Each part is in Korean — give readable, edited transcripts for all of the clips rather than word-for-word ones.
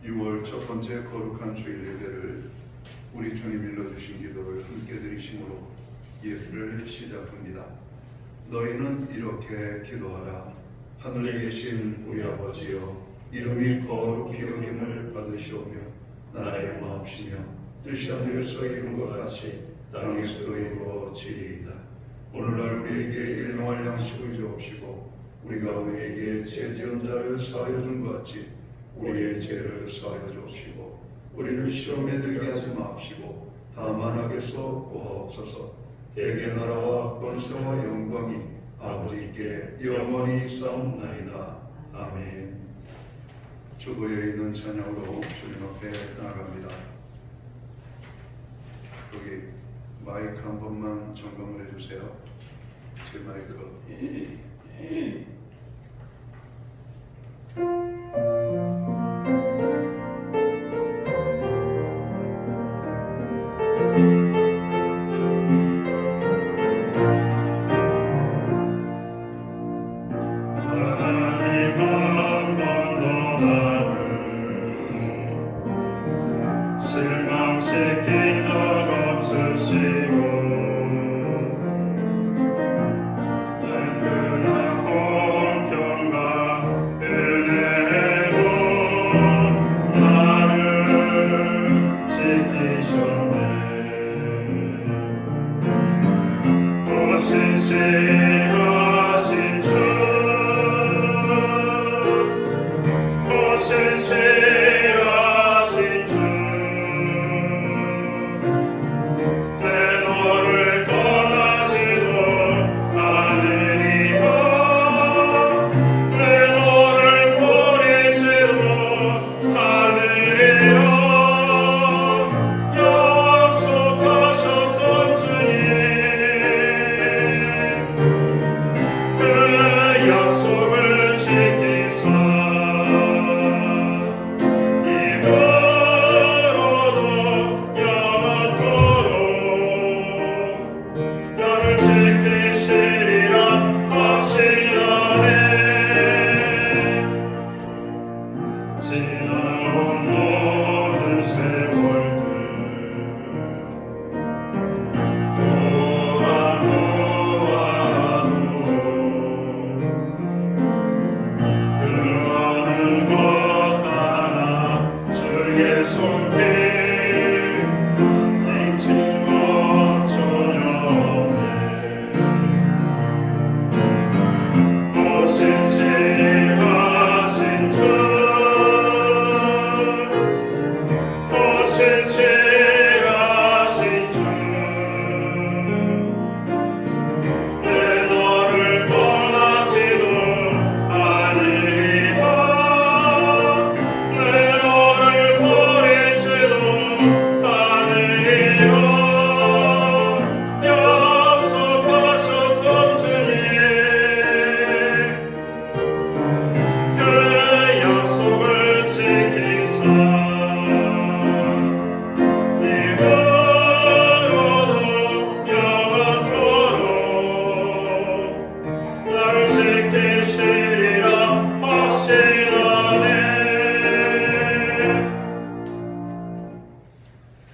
6월 첫 번째 거룩한 주일 예배를 우리 주님 일러주신 기도를 함께 드리심으로 예배를 시작합니다. 너희는 이렇게 기도하라. 하늘에 계신 우리 아버지여, 이름이 거룩히 여김을 받으시오며 나라의 마옵시며 뜻이 하늘에서 이룬 것 같이 땅에서도 이루어지리이다. 오늘날 우리에게 일용할 양식을 주옵시고 우리가 우리에게 죄 지은 자를 사하여 준 것 같이 우리의 죄를 사하여 주옵시고 우리를 시험에 들게 하지 마옵시고 다만 악에서 구하옵소서. 대개 나라와 권세와 영광이 아버지께 영원히 있사옵나이다. 아멘. 주보에 있는 찬양으로 주님 앞에 나아갑니다. 여기 마이크 한 번만 점검을 해주세요. 제 마이크.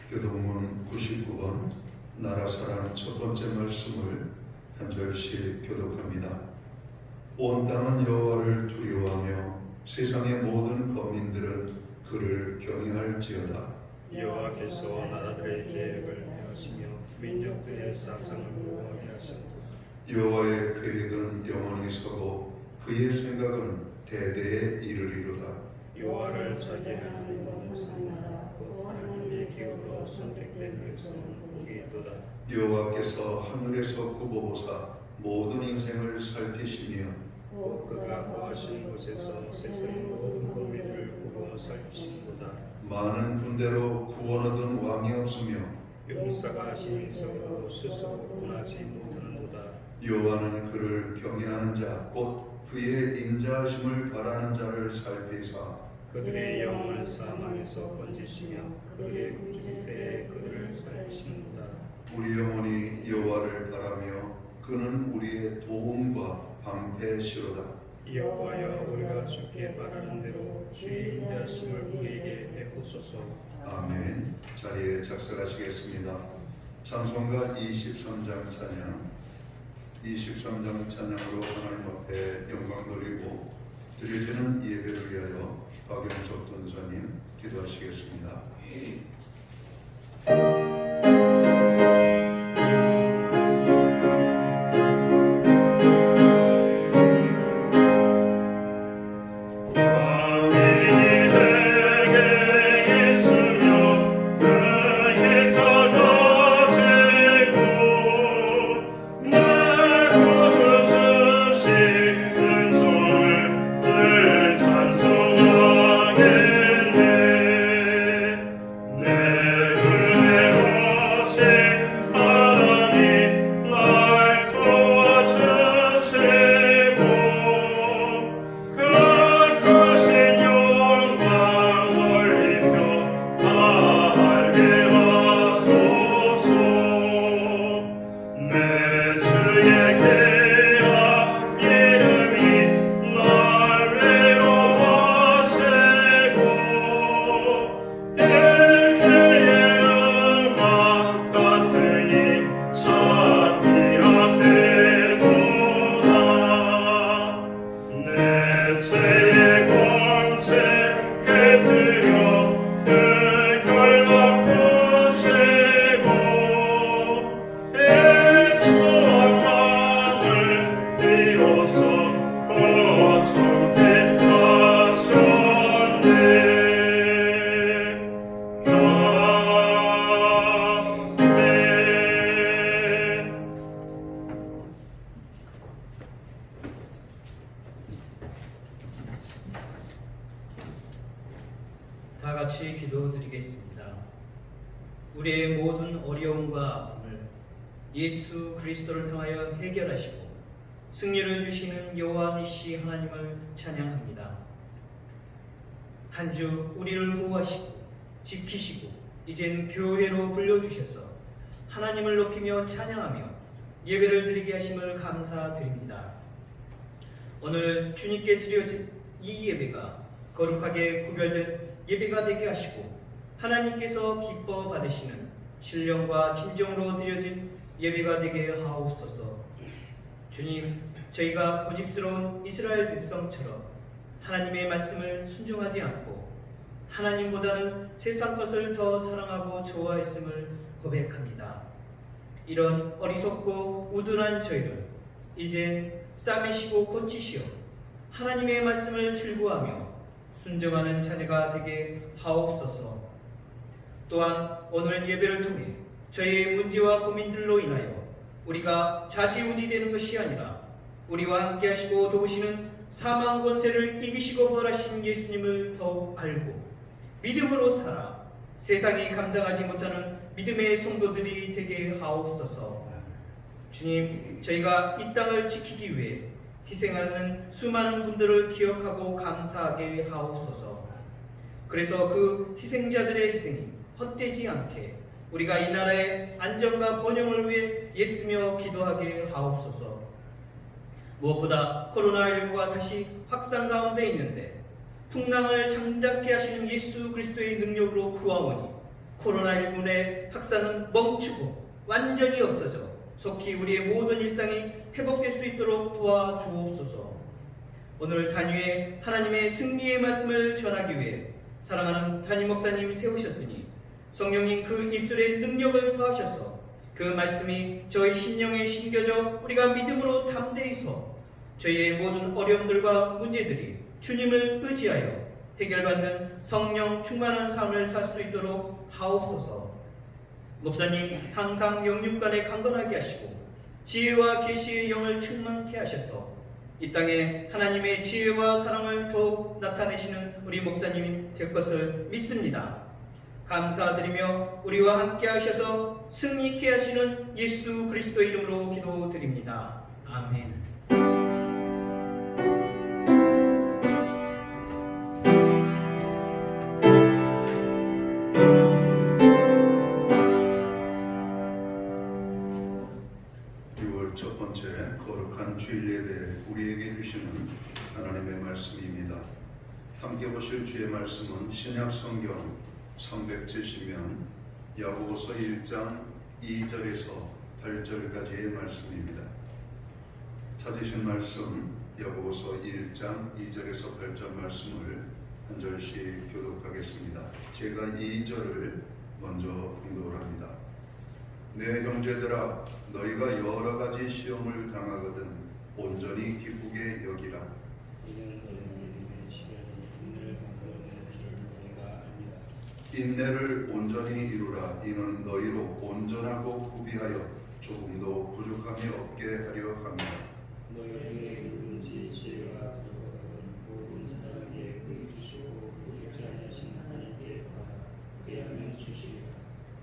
교동문 99번 나라사랑 첫 번째 말씀을 한 절씩 교독합니다. 온 땅은 여호와를 두려워하며 세상의 모든 거민들은 그를 경외할지어다. 여호와께서 나라들의 계획을 행하시며 민족들의 사상을 모호하게 하신다. 여호와의 계획은 영원히 서고 그의 생각은 대대에 이르리로다. 여호와를 자기 하나님 삼나라 곧 하나님의 기업으로 선택된 백성은 복이 있도다. 여호와께서 하늘에서 굽어보사 모든 인생을 살피시며 곧 그가 거하신 곳에서 세상의 모든 거민을 보고 살피시도다. 많은 군대로 구원 얻은 왕이 없으며 용사가 신이 서고 스스로 원하지 못하는도다. 여호와는 그를 경외하는 자 곧 그의 인자하심을 바라는 자를 살피사 그들의 영을 사망에서 건지시며 그들의 굶주릴 때에 그들을 살피시는도다. 우리 영혼이 여호와를 바라며 그는 우리의 도움과 방패시로다. 여호와여 우리가 주께 바라는 대로 주의 인자하심을 우리에게 베푸소서. 아멘. 자리에 작성하시겠습니다. 찬송가 23장 찬양, 23장 찬양으로 하나님 앞에 영광 돌리고 드려지는 예배를 위하여 박영석 전사님 기도하시겠습니다. 다 같이 기도드리겠습니다. 우리의 모든 어려움과 아픔을 예수 그리스도를 통하여 해결하시고 승리를 주시는 여호와니시 하나님을 찬양합니다. 한 주 우리를 보호하시고 지키시고 이젠 교회로 불러주셔서 하나님을 높이며 찬양하며 예배를 드리게 하심을 감사드립니다. 오늘 주님께 드려진 이 예배가 거룩하게 구별된 예배가 되게 하시고 하나님께서 기뻐 받으시는 신령과 진정으로 드려진 예배가 되게 하옵소서. 주님, 저희가 고집스러운 이스라엘 백성처럼 하나님의 말씀을 순종하지 않고 하나님보다는 세상 것을 더 사랑하고 좋아했음을 고백합니다. 이런 어리석고 우둔한 저희를 이젠 싸매시고 고치시어 하나님의 말씀을 즐거워하며 순종하는 자녀가 되게 하옵소서. 또한 오늘 예배를 통해 저희의 문제와 고민들로 인하여 우리가 좌지우지되는 것이 아니라 우리와 함께 하시고 도우시는 사망 권세를 이기시고 부활하신 예수님을 더욱 알고 믿음으로 살아 세상이 감당하지 못하는 믿음의 성도들이 되게 하옵소서. 주님, 저희가 이 땅을 지키기 위해 희생하는 수많은 분들을 기억하고 감사하게 하옵소서. 그래서 그 희생자들의 희생이 헛되지 않게 우리가 이 나라의 안전과 번영을 위해 예수며 기도하게 하옵소서. 무엇보다 코로나19가 다시 확산 가운데 있는데 풍랑을 잠잠케 하시는 예수 그리스도의 능력으로 구하오니 코로나19의 확산은 멈추고 완전히 없어져 속히 우리의 모든 일상이 회복될 수 있도록 도와주옵소서. 오늘 단위에 하나님의 승리의 말씀을 전하기 위해 사랑하는 담임 목사님 세우셨으니 성령님 그 입술에 능력을 더하셔서 그 말씀이 저희 심령에 심겨져 우리가 믿음으로 담대히 서 저희의 모든 어려움들과 문제들이 주님을 의지하여 해결받는 성령 충만한 삶을 살 수 있도록 하옵소서. 목사님 항상 영육간에 강건하게 하시고 지혜와 계시의 영을 충만케 하셔서 이 땅에 하나님의 지혜와 사랑을 더욱 나타내시는 우리 목사님이 될 것을 믿습니다. 감사드리며 우리와 함께 하셔서 승리케 하시는 예수 그리스도 이름으로 기도드립니다. 아멘. 6월 첫 번째 거룩한 주일 예배 우리에게 주시는 하나님 신약 성경 370면 야고보서 1장 2절에서 8절까지의 말씀입니다. 찾으신 말씀 야고보서 1장 2절에서 8절 말씀을 한 절씩 교독하겠습니다. 제가 2절을 먼저 봉독을 합니다. 내 형제들아, 너희가 여러 가지 시험을 당하거든 온전히 기쁘게 여기라. 인내를 온전히 이루라. 이는 너희로 온전하고 구비하여 조금도 부족함이 없게 하려 합니다. 너희에게 누구든지 지혜가 부족하거든 모든 사람에게 그 주시고 부족지 않으신 하나님께 구하면 주시리라.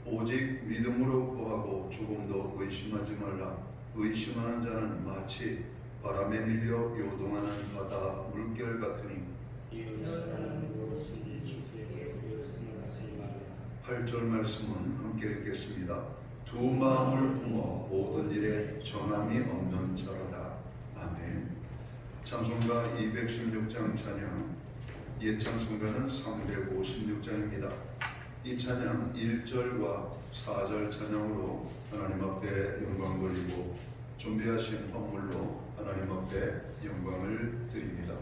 오직 믿음으로 구하고 조금도 의심하지 말라. 의심하는 자는 마치 바람에 밀려 요동하는 바다 물결 같으니. 이웃 사람은 무엇인지 주에게 우리를 생각하지 말라. 8절 말씀은 함께 읽겠습니다. 두 마음을 품어 모든 일에 정함이 없는 자라다. 아멘. 찬송가 216장 찬양, 옛 찬송가는 356장입니다. 이 찬양 1절과 4절 찬양으로 하나님 앞에 영광 돌리고 준비하신 헌물로 하나님 앞에 영광을 드립니다.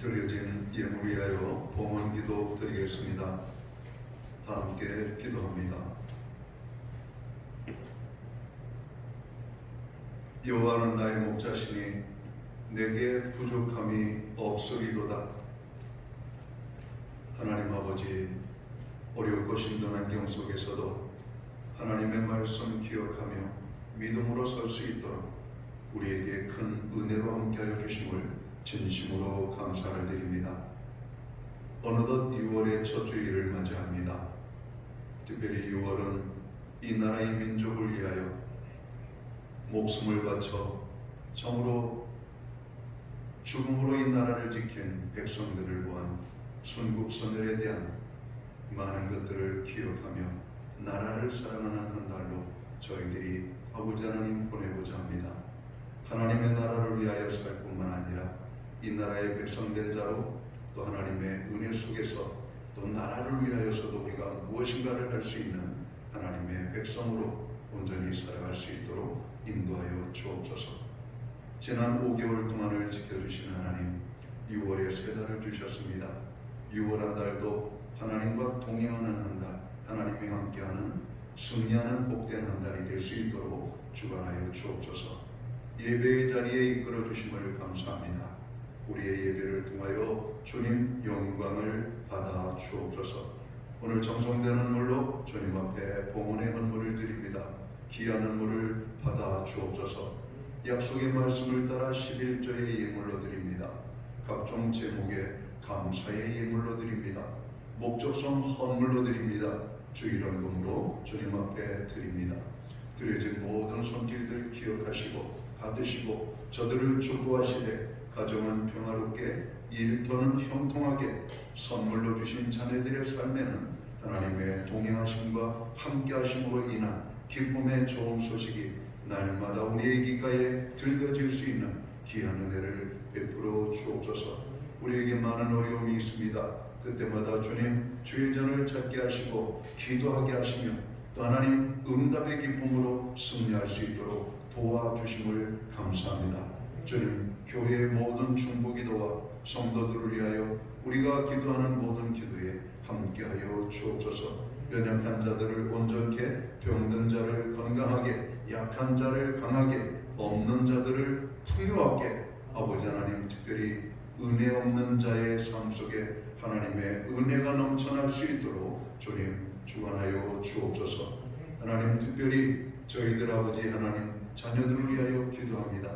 드려진 예물 위하여 봉헌 기도 드리겠습니다. 다 함께 기도합니다. 여호와는 나의 목자시니 내게 부족함이 없으리로다. 하나님 아버지, 어렵고 힘든 환경 속에서도 하나님의 말씀 기억하며 믿음으로 설 수 있도록 우리에게 큰 은혜로 함께하여 주심을 진심으로 감사를 드립니다. 어느덧 6월의 첫 주일을 맞이합니다. 특별히 6월은 이 나라의 민족을 위하여 목숨을 바쳐 정으로 죽음으로 이 나라를 지킨 백성들을 보한 순국선열에 대한 많은 것들을 기억하며 나라를 사랑하는 한 달로 저희들이 아버지 하나님 보내고자 합니다. 하나님의 나라를 위하여 살 뿐만 아니라 이 나라의 백성된 자로 또 하나님의 은혜 속에서 또 나라를 위하여서도 우리가 무엇인가를 할 수 있는 하나님의 백성으로 온전히 살아갈 수 있도록 인도하여 주옵소서. 지난 5개월 동안을 지켜주신 하나님, 6월에 새 달을 주셨습니다. 6월 한 달도 하나님과 동행하는 한 달, 하나님이 함께하는 승리하는 복된 한 달이 될 수 있도록 주관하여 주옵소서. 예배의 자리에 이끌어 주심을 감사합니다. 우리의 예배를 통하여 주님 영광을 받아 주옵소서. 오늘 정성되는 물로 주님 앞에 봉헌의 헌물을 드립니다. 귀한 헌물을 받아 주옵소서. 약속의 말씀을 따라 11조의 예물로 드립니다. 각종 제목에 감사의 예물로 드립니다. 목적성 헌물로 드립니다. 주 이름으로 주님 앞에 드립니다. 드려진 모든 손길들 기억하시고 받으시고 저들을 축복하시되 가정은 평화롭게 일터는 형통하게 선물로 주신 자녀들의 삶에는 하나님의 동행하심과 함께하심으로 인한 기쁨의 좋은 소식이 날마다 우리의 귓가에 들려질 수 있는 귀한 은혜를 베풀어 주옵소서. 우리에게 많은 어려움이 있습니다. 그때마다 주님 주의 전을 찾게 하시고 기도하게 하시며 또 하나님 응답의 기쁨으로 승리할 수 있도록 도와주심을 감사합니다. 주님 교회의 모든 중보기도와 성도들을 위하여 우리가 기도하는 모든 기도에 함께하여 주옵소서. 연약한 자들을 온전케, 병든 자를 건강하게, 약한 자를 강하게, 없는 자들을 풍요하게, 아버지 하나님 특별히 은혜 없는 자의 삶 속에 하나님의 은혜가 넘쳐날 수 있도록 주님 주관하여 주옵소서. 하나님 특별히 저희들 아버지 하나님 자녀들을 위하여 기도합니다.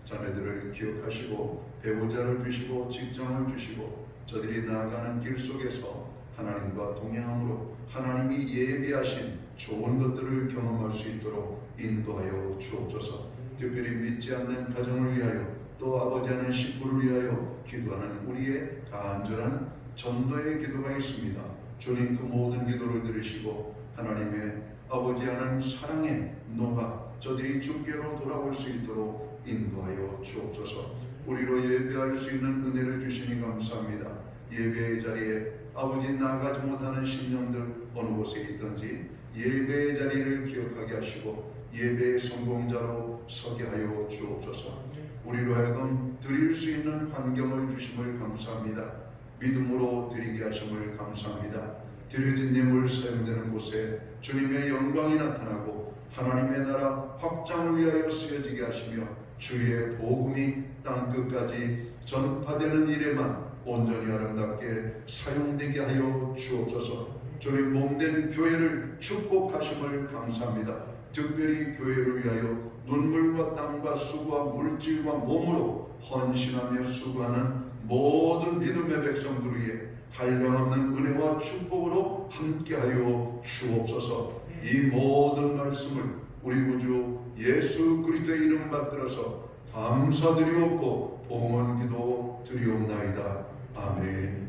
자녀들을 기억하시고 배우자를 주시고 직장을 주시고 저들이 나아가는 길 속에서 하나님과 동행함으로 하나님이 예비하신 좋은 것들을 경험할 수 있도록 인도하여 주옵소서. 특별히 믿지 않는 가정을 위하여 또 아버지 하나님 식구를 위하여 기도하는 우리의 간절한 전도의 기도가 있습니다. 주님 그 모든 기도를 들으시고 하나님의 아버지 하나님 사랑의 노가 저들이 주께로 돌아올 수 있도록 인도하여 주옵소서. 우리로 예배할 수 있는 은혜를 주시니 감사합니다. 예배의 자리에 아버지 나가지 못하는 심령들 어느 곳에 있든지 예배의 자리를 기억하게 하시고 예배의 성공자로 서게 하여 주옵소서. 우리로 하여금 드릴 수 있는 환경을 주심을 감사합니다. 믿음으로 드리게 하심을 감사합니다. 드려진 예물 사용되는 곳에 주님의 영광이 나타나고 하나님의 나라 확장을 위하여 쓰여지게 하시며 주의 복음이 땅끝까지 전파되는 일에만 온전히 아름답게 사용되게 하여 주옵소서. 주님 몸된 교회를 축복하심을 감사합니다. 특별히 교회를 위하여 눈물과 땀과 수고와 물질과 몸으로 헌신하며 수고하는 모든 믿음의 백성들 위해 한량없는 은혜와 축복으로 함께하여 주옵소서. 이 모든 말씀을 우리 구주 예수 그리스도의 이름 받들어서 감사드리옵고 봉헌기도 드리옵나이다. 아멘.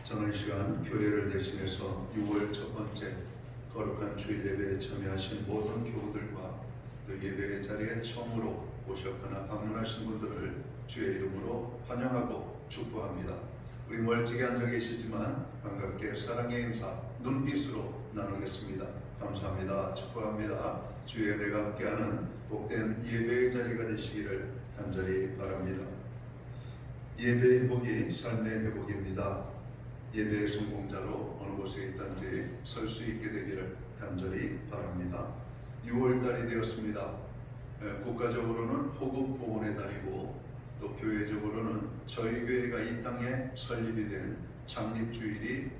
저는 이 시간 교회를 대신해서 6월 첫 번째 거룩한 주일 예배에 참여하신 모든 교우들과 또 예배의 자리에 처음으로 오셨거나 방문하신 분들을 주의 이름으로 환영하고 축복합니다. 우리 멀찍이 앉아 계시지만 반갑게 사랑의 인사 눈빛으로 나누겠습니다. 감사합니다. 축복합니다. 주의 은혜가 함께하는 복된 예배의 자리가 되시기를 간절히 바랍니다. 예배 회복이 삶의 회복입니다. 예배의 성공자로 어느 곳에 있든지 설 수 있게 되기를 간절히 바랍니다. 6월달이 되었습니다. 국가적으로는 호국 복원의 달이고 또 교회적으로는 저희 교회가 이 땅에 설립이 된 창립주일이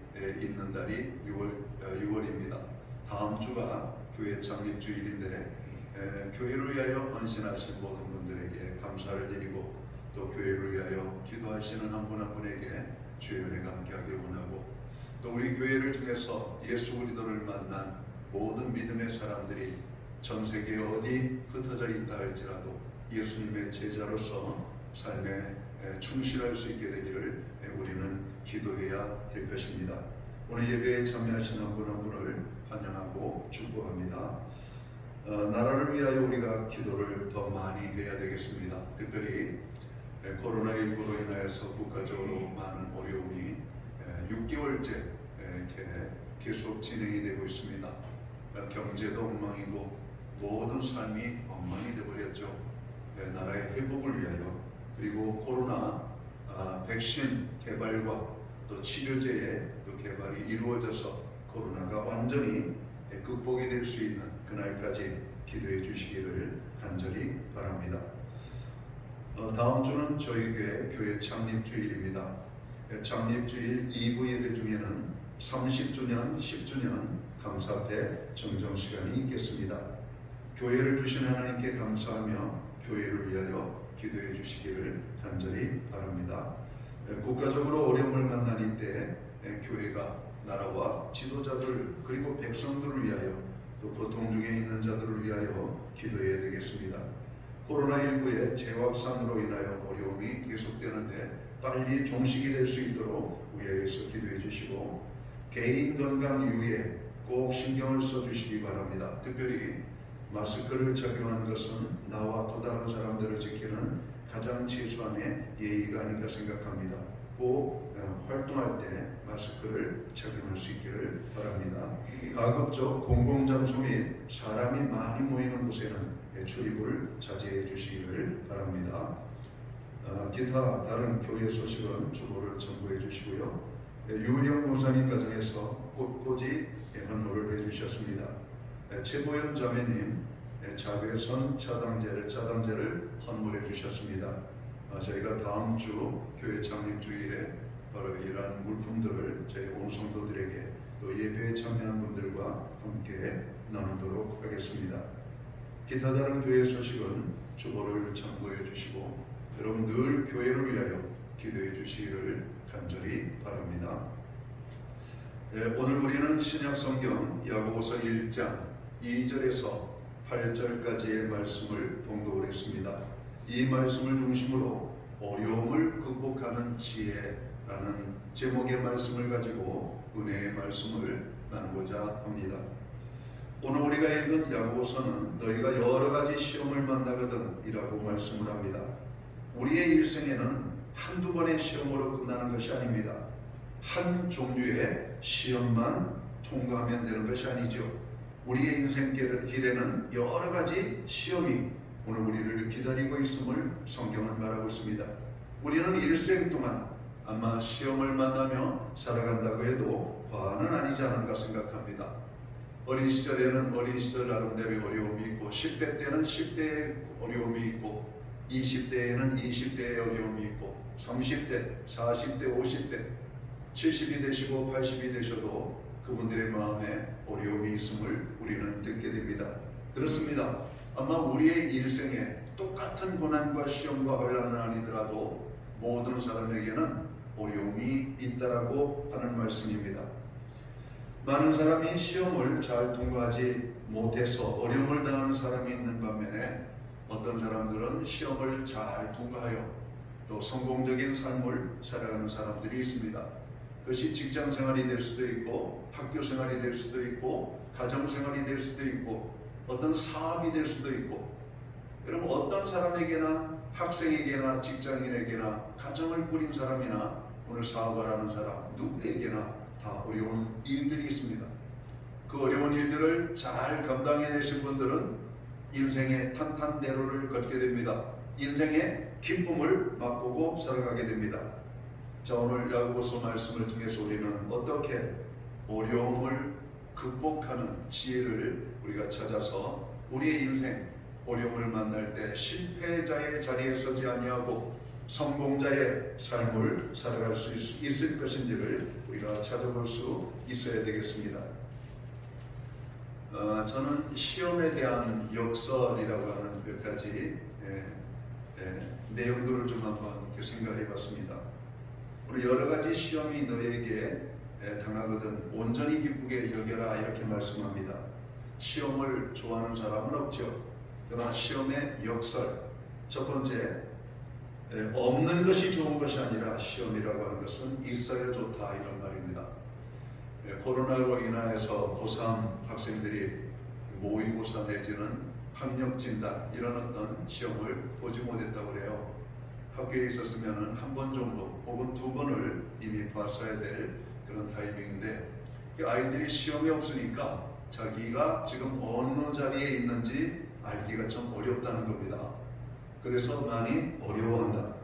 있는 달이 6월입니다. 다음 주가 교회 창립주일인데 교회를 위하여 헌신하신 모든 분들에게 감사를 드리고 또 교회를 위하여 기도하시는 한 분 한 분에게 주의 은혜가 함께하기를 원하고 또 우리 교회를 통해서 예수 그리스도를 만난 모든 믿음의 사람들이 전 세계 어디 흩어져 있다 할지라도 예수님의 제자로서 삶에 충실할 수 있게 되기를 우리는 기도해야 될 것입니다. 오늘 예배에 참여하신 한 분 한 분을 환영하고 축복합니다. 나라를 위하여 우리가 기도를 더 많이 해야 되겠습니다. 특별히 코로나19로 인하여서 국가적으로 많은 어려움이 6개월째 이렇게 계속 진행이 되고 있습니다. 경제도 엉망이고 모든 삶이 엉망이 되어버렸죠. 나라의 회복을 위하여 그리고 코로나 백신 개발과 또 치료제의 또 개발이 이루어져서 코로나가 완전히 극복이 될 수 있는 그날까지 기도해 주시기를 간절히 바랍니다. 다음 주는 저희 교회 창립주일입니다. 창립주일 2부 예배 중에는 30주년, 10주년 감사패 정정 시간이 있겠습니다. 교회를 주신 하나님께 감사하며 교회를 위하여 기도해 주시기를 간절히 바랍니다. 국가적으로 어려움을 만난 이때 교회가 나라와 지도자들 그리고 백성들을 위하여 또 고통 중에 있는 자들을 위하여 기도해야 되겠습니다. 코로나19의 재확산으로 인하여 어려움이 계속되는데 빨리 종식이 될 수 있도록 위하여서 기도해 주시고 개인 건강 유의에 꼭 신경을 써주시기 바랍니다. 특별히 마스크를 착용하는 것은 나와 또 다른 사람들을 지키는 가장 최소한의 예의가 아닌가 생각합니다. 꼭 활동할 때 마스크를 착용할 수 있기를 바랍니다. 가급적 공공장소 및 사람이 많이 모이는 곳에는 출입을 자제해 주시기를 바랍니다. 기타 다른 교회 소식은 주보를 첨부해 주시고요. 유영 목사님 가정에서 곳곳이 헌물을 해주셨습니다. 최보현 자매님 자외선 차단제를 헌물해 주셨습니다. 저희가 다음 주 교회 창립 주일에 바로 이러한 물품들을 저희 온 성도들에게 또 예배에 참여한 분들과 함께 나누도록 하겠습니다. 기타 다른 교회 소식은 주보를 참고해 주시고 여러분 늘 교회를 위하여 기도해 주시기를 간절히 바랍니다. 오늘 우리는 신약성경 야고보서 1장 2절에서 8절까지의 말씀을 봉독을 했습니다. 이 말씀을 중심으로 어려움을 극복하는 지혜라는 제목의 말씀을 가지고 은혜의 말씀을 나누고자 합니다. 오늘 우리가 읽은 야고보서는 너희가 여러 가지 시험을 만나거든 이라고 말씀을 합니다. 우리의 일생에는 한두 번의 시험으로 끝나는 것이 아닙니다. 한 종류의 시험만 통과하면 되는 것이 아니죠. 우리의 인생 길에는 여러 가지 시험이 오늘 우리를 기다리고 있음을 성경은 말하고 있습니다. 우리는 일생 동안 아마 시험을 만나며 살아간다고 해도 과언은 아니지 않은가 생각합니다. 어린 시절에는 어린 시절 나름대로의 어려움이 있고 10대 때는 10대의 어려움이 있고 20대에는 20대의 어려움이 있고 30대, 40대, 50대, 70이 되시고 80이 되셔도 그분들의 마음에 어려움이 있음을 우리는 듣게 됩니다. 그렇습니다. 아마 우리의 일생에 똑같은 고난과 시험과 혼란은 아니더라도 모든 사람에게는 어려움이 있다라고 하는 말씀입니다. 많은 사람이 시험을 잘 통과하지 못해서 어려움을 당하는 사람이 있는 반면에 어떤 사람들은 시험을 잘 통과하여 또 성공적인 삶을 살아가는 사람들이 있습니다. 그것이 직장 생활이 될 수도 있고 학교 생활이 될 수도 있고 가정 생활이 될 수도 있고 어떤 사업이 될 수도 있고 여러분 어떤 사람에게나 학생에게나 직장인에게나 가정을 꾸린 사람이나 오늘 사업을 하는 사람 누구에게나 다 어려운 일들이 있습니다. 그 어려운 일들을 잘 감당해내신 분들은 인생의 탄탄대로를 걷게 됩니다. 인생의 기쁨을 맛보고 살아가게 됩니다. 자, 오늘 야고보서 말씀을 통해서 우리는 어떻게 어려움을 극복하는 지혜를 우리가 찾아서 우리의 인생 어려움을 만날 때 실패자의 자리에 서지 아니하고 성공자의 삶을 살아갈 수 있을 것인지를 우리가 찾아볼 수 있어야 되겠습니다. 저는 시험에 대한 역설이라고 하는 몇 가지 내용들을 좀 한번 생각해 봤습니다. 우리 여러 가지 시험이 너에게 당하거든 온전히 기쁘게 여겨라 이렇게 말씀합니다. 시험을 좋아하는 사람은 없죠. 그러나 시험의 역설 첫 번째 없는 것이 좋은 것이 아니라 시험이라고 하는 것은 있어야 좋다 이런 말입니다. 코로나로 인하여서 고3 학생들이 모의고사 내지는 학력진단 이런 어떤 시험을 보지 못했다고 그래요. 학교에 있었으면 한 번 정도 혹은 두 번을 이미 봤어야 될 그런 타이밍인데 아이들이 시험이 없으니까 자기가 지금 어느 자리에 있는지 알기가 좀 어렵다는 겁니다. 그래서 많이 어려워한다.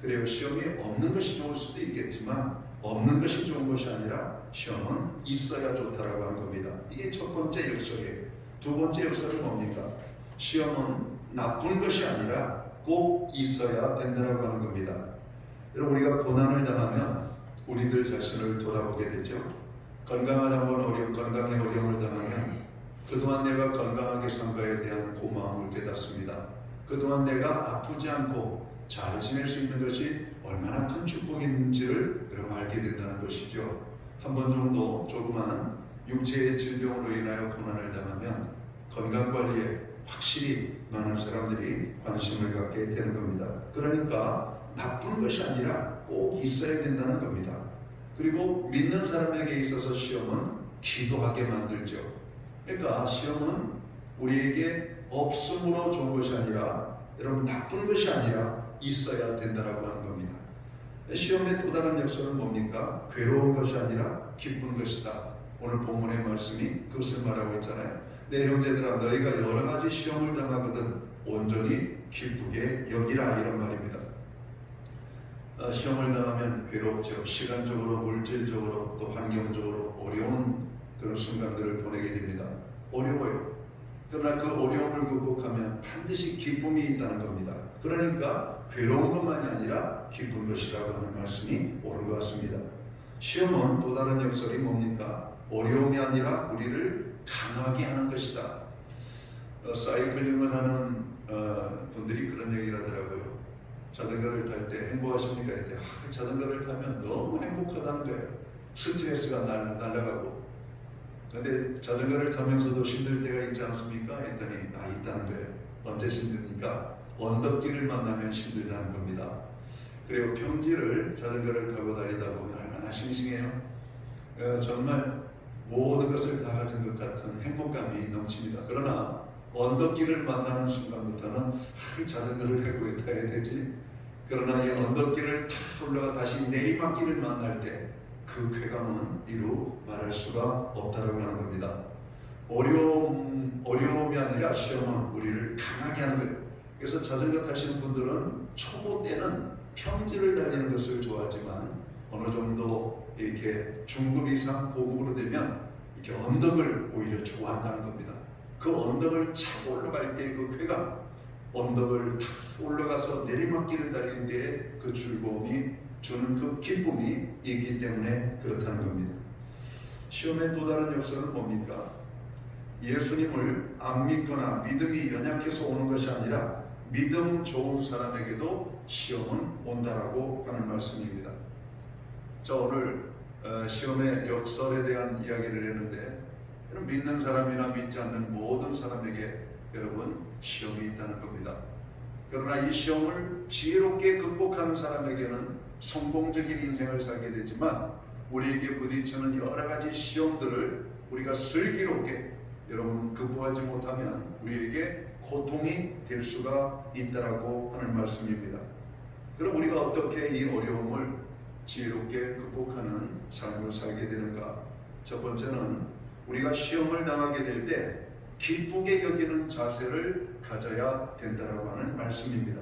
그래요. 시험이 없는 것이 좋을 수도 있겠지만 없는 것이 좋은 것이 아니라 시험은 있어야 좋다라고 하는 겁니다. 이게 첫 번째 역설이에요. 두 번째 역설은 뭡니까? 시험은 나쁜 것이 아니라 꼭 있어야 된다라고 하는 겁니다. 여러분, 우리가 고난을 당하면 우리들 자신을 돌아보게 되죠. 건강에 어려움을 당하면 그동안 내가 건강하게 산 거에 대한 고마움을 깨닫습니다. 그동안 내가 아프지 않고 잘 지낼 수 있는 것이 얼마나 큰 축복인지를 여러분 알게 된다는 것이죠. 한 번 정도 조그만 육체의 질병으로 인하여 고난을 당하면 건강관리에 확실히 많은 사람들이 관심을 갖게 되는 겁니다. 그러니까 나쁜 것이 아니라 꼭 있어야 된다는 겁니다. 그리고 믿는 사람에게 있어서 시험은 기도하게 만들죠. 그러니까 시험은 우리에게 없음으로 좋은 것이 아니라, 여러분, 나쁜 것이 아니라 있어야 된다라고 하는 겁니다. 시험의 또 다른 역설은 뭡니까? 괴로운 것이 아니라 기쁜 것이다. 오늘 본문의 말씀이 그것을 말하고 있잖아요. 내 형제들아, 너희가 여러 가지 시험을 당하거든 온전히 기쁘게 여기라, 이런 말입니다. 시험을 당하면 괴롭죠. 시간적으로, 물질적으로, 또 환경적으로 어려운 그런 순간들을 보내게 됩니다. 어려워요. 그러나 그 어려움을 극복하면 반드시 기쁨이 있다는 겁니다. 그러니까 괴로운 것만이 아니라 기쁜 것이라고 하는 말씀이 옳은 것 같습니다. 시험은 또 다른 역설이 뭡니까? 어려움이 아니라 우리를 강하게 하는 것이다. 사이클링을 하는 분들이 그런 얘기를 하더라고요. 자전거를 탈 때 행복하십니까? 이때 자전거를 타면 너무 행복하다는 거예요. 스트레스가 날아가고. 근데 자전거를 타면서도 힘들 때가 있지 않습니까? 했더니 있다는 거예요. 언제 힘듭니까? 언덕길을 만나면 힘들다는 겁니다. 그리고 평지를 자전거를 타고 다니다 보면 얼마나 싱싱해요. 정말 모든 것을 다 가진 것 같은 행복감이 넘칩니다. 그러나 언덕길을 만나는 순간부터는 자전거를 갖고 타야 되지. 그러나 이 언덕길을 탁 올라가 다시 내리막길을 만날 때 그 쾌감은 이루 말할 수가 없다라고 하는 겁니다. 어려움이 아니라 시험은 우리를 강하게 하는 거예요. 그래서 자전거 타시는 분들은 초보 때는 평지를 달리는 것을 좋아하지만 어느 정도 이렇게 중급 이상 고급으로 되면 이렇게 언덕을 오히려 좋아한다는 겁니다. 그 언덕을 차고 올라갈 때 그 쾌감, 언덕을 탁 올라가서 내리막길을 달리는 데에 그 즐거움이 주는 그 기쁨이 있기 때문에 그렇다는 겁니다. 시험의 또 다른 역설은 뭡니까? 예수님을 안 믿거나 믿음이 연약해서 오는 것이 아니라 믿음 좋은 사람에게도 시험은 온다라고 하는 말씀입니다. 자, 오늘 시험의 역설에 대한 이야기를 했는데, 믿는 사람이나 믿지 않는 모든 사람에게 여러분 시험이 있다는 겁니다. 그러나 이 시험을 지혜롭게 극복하는 사람에게는 성공적인 인생을 살게 되지만, 우리에게 부딪히는 여러 가지 시험들을 우리가 슬기롭게 여러분 극복하지 못하면 우리에게 고통이 될 수가 있다라고 하는 말씀입니다. 그럼 우리가 어떻게 이 어려움을 지혜롭게 극복하는 삶을 살게 되는가? 첫 번째는 우리가 시험을 당하게 될 때 기쁘게 여기는 자세를 가져야 된다라고 하는 말씀입니다.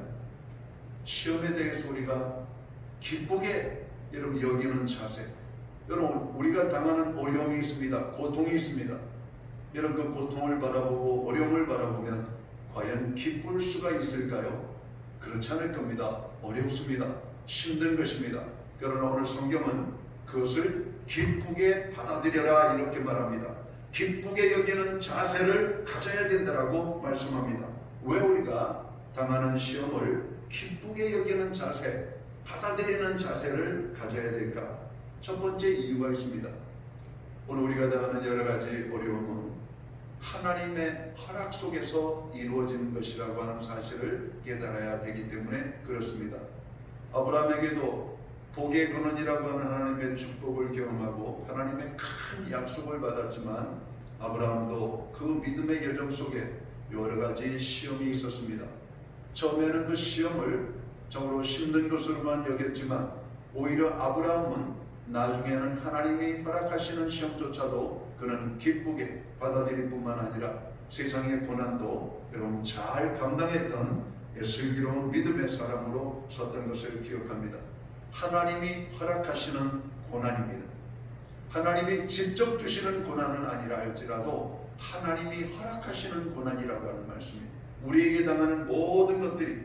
시험에 대해서 우리가 기쁘게 여러분 여기는 자세. 여러분, 우리가 당하는 어려움이 있습니다. 고통이 있습니다. 여러분, 그 고통을 바라보고 어려움을 바라보면 과연 기쁠 수가 있을까요? 그렇지 않을 겁니다. 어렵습니다. 힘든 것입니다. 그러나 오늘 성경은 그것을 기쁘게 받아들여라 이렇게 말합니다. 기쁘게 여기는 자세를 가져야 된다라고 말씀합니다. 왜 우리가 당하는 시험을 기쁘게 여기는 자세, 받아들이는 자세를 가져야 될까? 첫 번째 이유가 있습니다. 오늘 우리가 당하는 여러 가지 어려움은 하나님의 허락 속에서 이루어지는 것이라고 하는 사실을 깨달아야 되기 때문에 그렇습니다. 아브라함에게도 복의 근원이라고 하는 하나님의 축복을 경험하고 하나님의 큰 약속을 받았지만, 아브라함도 그 믿음의 여정 속에 여러 가지 시험이 있었습니다. 처음에는 그 시험을 정말로 힘든 것으로만 여겼지만, 오히려 아브라함은 나중에는 하나님이 허락하시는 시험조차도 그는 기쁘게 받아들일 뿐만 아니라 세상의 고난도 여러분 잘 감당했던 슬기로운 믿음의 사람으로 섰던 것을 기억합니다. 하나님이 허락하시는 고난입니다. 하나님이 직접 주시는 고난은 아니라 할지라도 하나님이 허락하시는 고난이라고 하는 말씀이에요. 우리에게 당하는 모든 것들이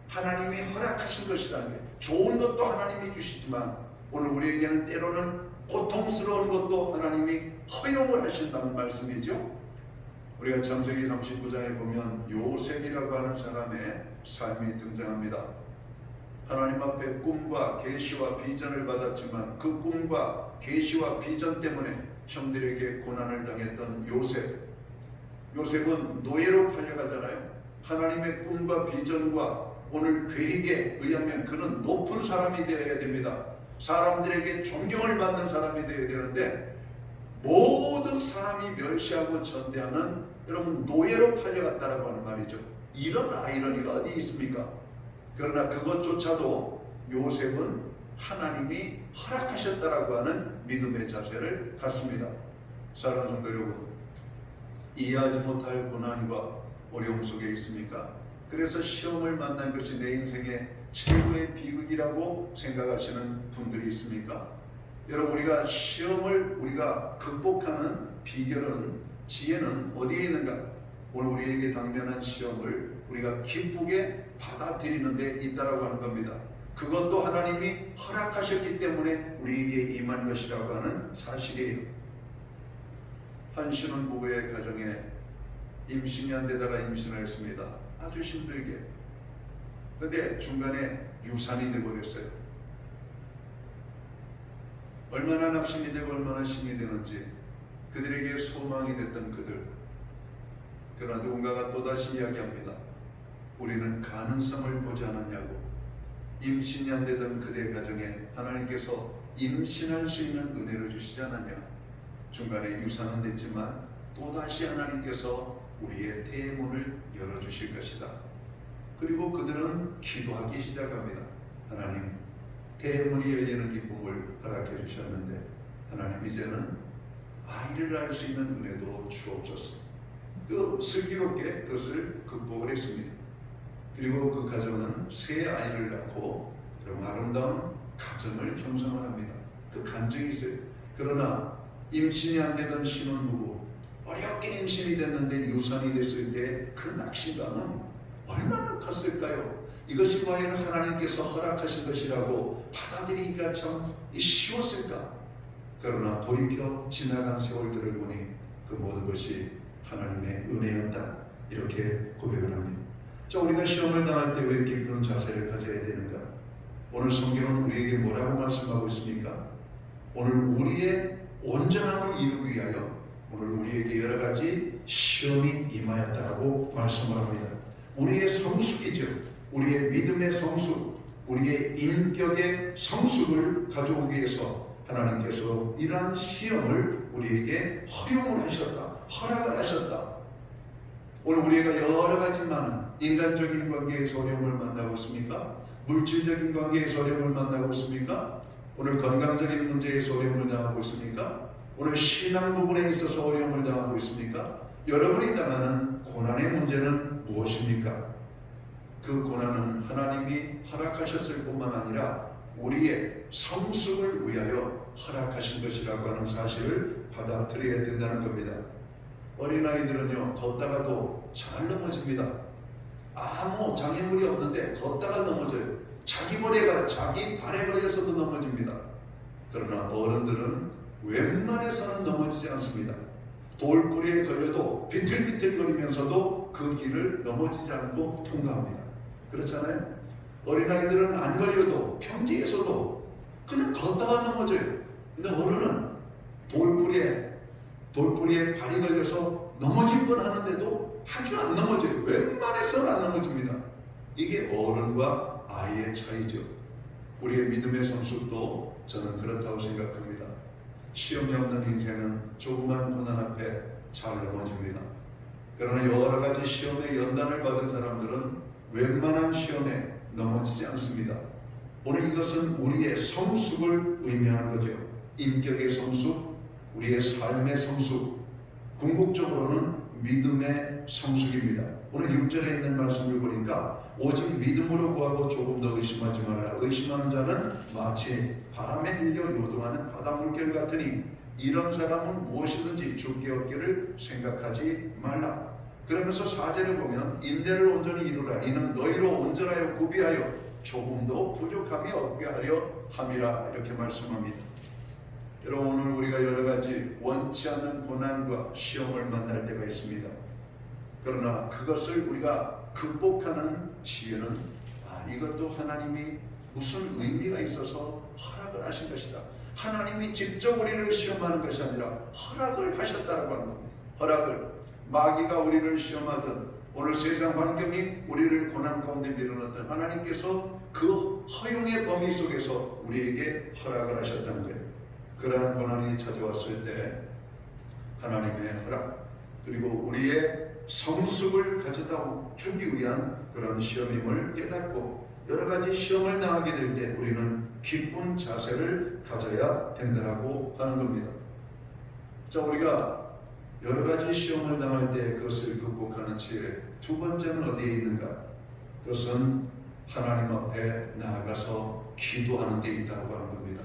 하나님이 허락하신 것이라는 게, 좋은 것도 하나님이 주시지만 오늘 우리에게는 때로는 고통스러운 것도 하나님이 허용을 하신다는 말씀이죠. 우리가 창세기 39장에 보면 요셉이라고 하는 사람의 삶이 등장합니다. 하나님 앞에 꿈과 계시와 비전을 받았지만 그 꿈과 계시와 비전 때문에 형들에게 고난을 당했던 요셉. 요셉은 노예로 팔려가잖아요. 하나님의 꿈과 비전과 오늘 계획에 의하면 그는 높은 사람이 되어야 됩니다. 사람들에게 존경을 받는 사람이 되어야 되는데 모든 사람이 멸시하고 전대하는, 여러분, 노예로 팔려갔다라고 하는 말이죠. 이런 아이러니가 어디 있습니까? 그러나 그것조차도 요셉은 하나님이 허락하셨다라고 하는 믿음의 자세를 갖습니다. 사랑하는 성도 여러분, 이해하지 못할 고난과 어려움 속에 있습니까? 그래서 시험을 만난 것이 내 인생의 최고의 비극이라고 생각하시는 분들이 있습니까? 여러분, 우리가 시험을 우리가 극복하는 비결은, 지혜는 어디에 있는가? 오늘 우리에게 당면한 시험을 우리가 기쁘게 받아들이는 데 있다라고 하는 겁니다. 그것도 하나님이 허락하셨기 때문에 우리에게 임한 것이라고 하는 사실이에요. 한 신혼부부의 가정에 임신이 안 되다가 임신을 했습니다. 아주 힘들게. 그런데 중간에 유산이 되어버렸어요. 얼마나 낙심이 되고 얼마나 힘이 되는지 그들에게 소망이 됐던 그들. 그러나 누군가가 또다시 이야기합니다. 우리는 가능성을 보지 않았냐고. 임신이 안 되던 그대 가정에 하나님께서 임신할 수 있는 은혜를 주시지 않았냐. 중간에 유산은 됐지만 또다시 하나님께서 우리의 태의 문을 열어주실 것이다. 그리고 그들은 기도하기 시작합니다. 하나님, 태의 문이 열리는 기쁨을 허락해 주셨는데 하나님, 이제는 아이를 낳을 수 있는 은혜도 주옵소서. 그 슬기롭게 그것을 극복을 했습니다. 그리고 그 가정은 새 아이를 낳고 그런 아름다운 가정을 형성을 합니다. 그 간증이 있어요. 그러나 임신이 안 되던 신혼부부, 어렵게 임신이 됐는데 유산이 됐을 때 그 낙심감은 얼마나 컸을까요? 이것이 과연 하나님께서 허락하신 것이라고 받아들이기가 참 쉬웠을까? 그러나 돌이켜 지나간 세월들을 보니 그 모든 것이 하나님의 은혜였다, 이렇게 고백을 합니다. 자, 우리가 시험을 당할 때 왜 기쁘는 자세를 가져야 되는가? 오늘 성경은 우리에게 뭐라고 말씀하고 있습니까? 오늘 우리의 온전함을 이루기 위하여 오늘 우리에게 여러 가지 시험이 임하였다고 말씀을 합니다. 우리의 성숙이죠. 우리의 믿음의 성숙, 우리의 인격의 성숙을 가져오기 위해서 하나님께서 이러한 시험을 우리에게 허용을 하셨다, 허락을 하셨다. 오늘 우리가 여러 가지 많은 인간적인 관계에서 어려움을 만나고 있습니까? 물질적인 관계에서 어려움을 만나고 있습니까? 오늘 건강적인 문제에서 어려움을 당하고 있습니까? 오늘 신앙 부분에 있어서 어려움을 당하고 있습니까? 여러분이 당하는 고난의 문제는 무엇입니까? 그 고난은 하나님이 허락하셨을 뿐만 아니라 우리의 성숙을 위하여 허락하신 것이라고 하는 사실을 받아들여야 된다는 겁니다. 어린아이들은요, 걷다가도 잘 넘어집니다. 아무 장애물이 없는데 걷다가 넘어져요. 자기 발에 걸려서도 넘어집니다. 그러나 어른들은 웬만해서는 넘어지지 않습니다. 돌뿌리에 걸려도 비틀비틀거리면서도 그 길을 넘어지지 않고 통과합니다. 그렇잖아요? 어린아이들은 안 걸려도 평지에서도 그냥 걷다가 넘어져요. 근데 어른은 돌뿌리에 발이 걸려서 넘어질 뻔 하는데도 아주 안 넘어져요. 웬만해서는 안 넘어집니다. 이게 어른과 아이의 차이죠. 우리의 믿음의 성숙도 저는 그렇다고 생각합니다. 시험이 없는 인생은 조그만 고난 앞에 잘 넘어집니다. 그러나 여러 가지 시험에 연단을 받은 사람들은 웬만한 시험에 넘어지지 않습니다. 오늘 이것은 우리의 성숙을 의미하는 거죠. 인격의 성숙, 우리의 삶의 성숙, 궁극적으로는 믿음의 성숙입니다. 오늘 6절에 있는 말씀을 보니까 오직 믿음으로 구하고 조금 더 의심하지 말라. 의심하는 자는 마치 바람에 밀려 요동하는 바닷물결 같으니 이런 사람은 무엇이든지 죽게 얻기를 생각하지 말라. 그러면서 4절을 보면 인내를 온전히 이루라. 이는 너희로 온전하여 구비하여 조금도 부족함이 없게 하려 함이라. 이렇게 말씀합니다. 여러분, 오늘 우리가 여러 가지 원치 않는 고난과 시험을 만날 때가 있습니다. 그러나 그것을 우리가 극복하는 지혜는 이것도 하나님이 무슨 의미가 있어서 허락을 하신 것이다. 하나님이 직접 우리를 시험하는 것이 아니라 허락을 하셨다고 하는 겁니다. 허락을. 마귀가 우리를 시험하든 오늘 세상 환경이 우리를 고난 가운데 밀어넣던 하나님께서 그 허용의 범위 속에서 우리에게 허락을 하셨다는 거예요. 그러한 고난이 찾아왔을 때 하나님의 허락, 그리고 우리의 성숙을 가져다 주기 위한 그런 시험임을 깨닫고 여러 가지 시험을 당하게 될 때 우리는 기쁜 자세를 가져야 된다고 하는 겁니다. 자, 우리가 여러 가지 시험을 당할 때 그것을 극복하는 지혜, 두 번째는 어디에 있는가? 그것은 하나님 앞에 나아가서 기도하는 데 있다고 하는 겁니다.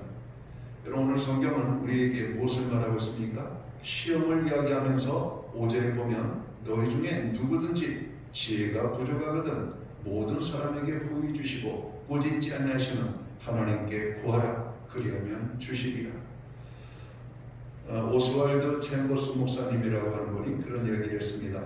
여러분, 오늘 성경은 우리에게 무엇을 말하고 있습니까? 시험을 이야기하면서 5절에 보면 너희 중에 누구든지 지혜가 부족하거든 모든 사람에게 후히 주시고 꾸짖지 아니하시는 하나님께 구하라. 그리하면 주시리라. 오스왈드 챔버스 목사님이라고 하는 분이 그런 이야기를 했습니다.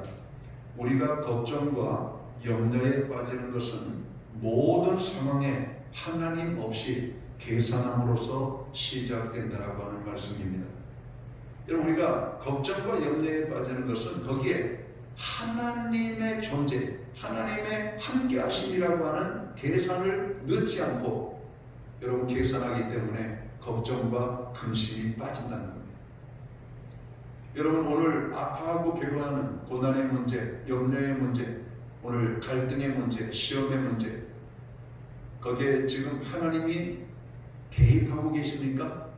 우리가 걱정과 염려에 빠지는 것은 모든 상황에 하나님 없이 계산함으로써 시작된다라고 하는 말씀입니다. 여러분, 우리가 걱정과 염려에 빠지는 것은 거기에 하나님의 존재, 하나님의 함께하심이라고 하는 계산을 넣지 않고 여러분 계산하기 때문에 걱정과 근심이 빠진다는 겁니다. 여러분, 오늘 아파하고 괴로워하는 고난의 문제, 염려의 문제, 오늘 갈등의 문제, 시험의 문제, 거기에 지금 하나님이 개입하고 계십니까?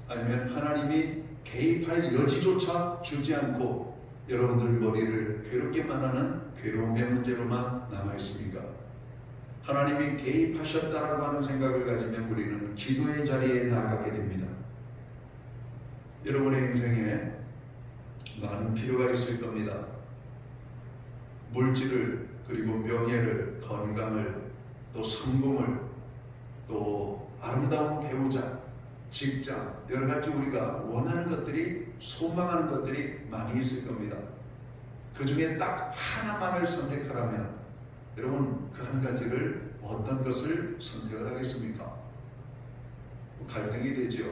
아니면 하나님이 개입할 여지조차 주지 않고 여러분들 머리를 괴롭게만 하는 괴로움의 문제로만 남아있습니까? 하나님이 개입하셨다라고 하는 생각을 가지면 우리는 기도의 자리에 나아가게 됩니다. 여러분의 인생에 많은 필요가 있을 겁니다. 물질을, 그리고 명예를, 건강을, 또 성공을, 또 아름다운 배우자, 직장, 여러 가지 우리가 원하는 것들이, 소망하는 것들이 많이 있을 겁니다. 그 중에 딱 하나만을 선택하라면 여러분 그 한 가지를 어떤 것을 선택을 하겠습니까? 갈등이 되죠.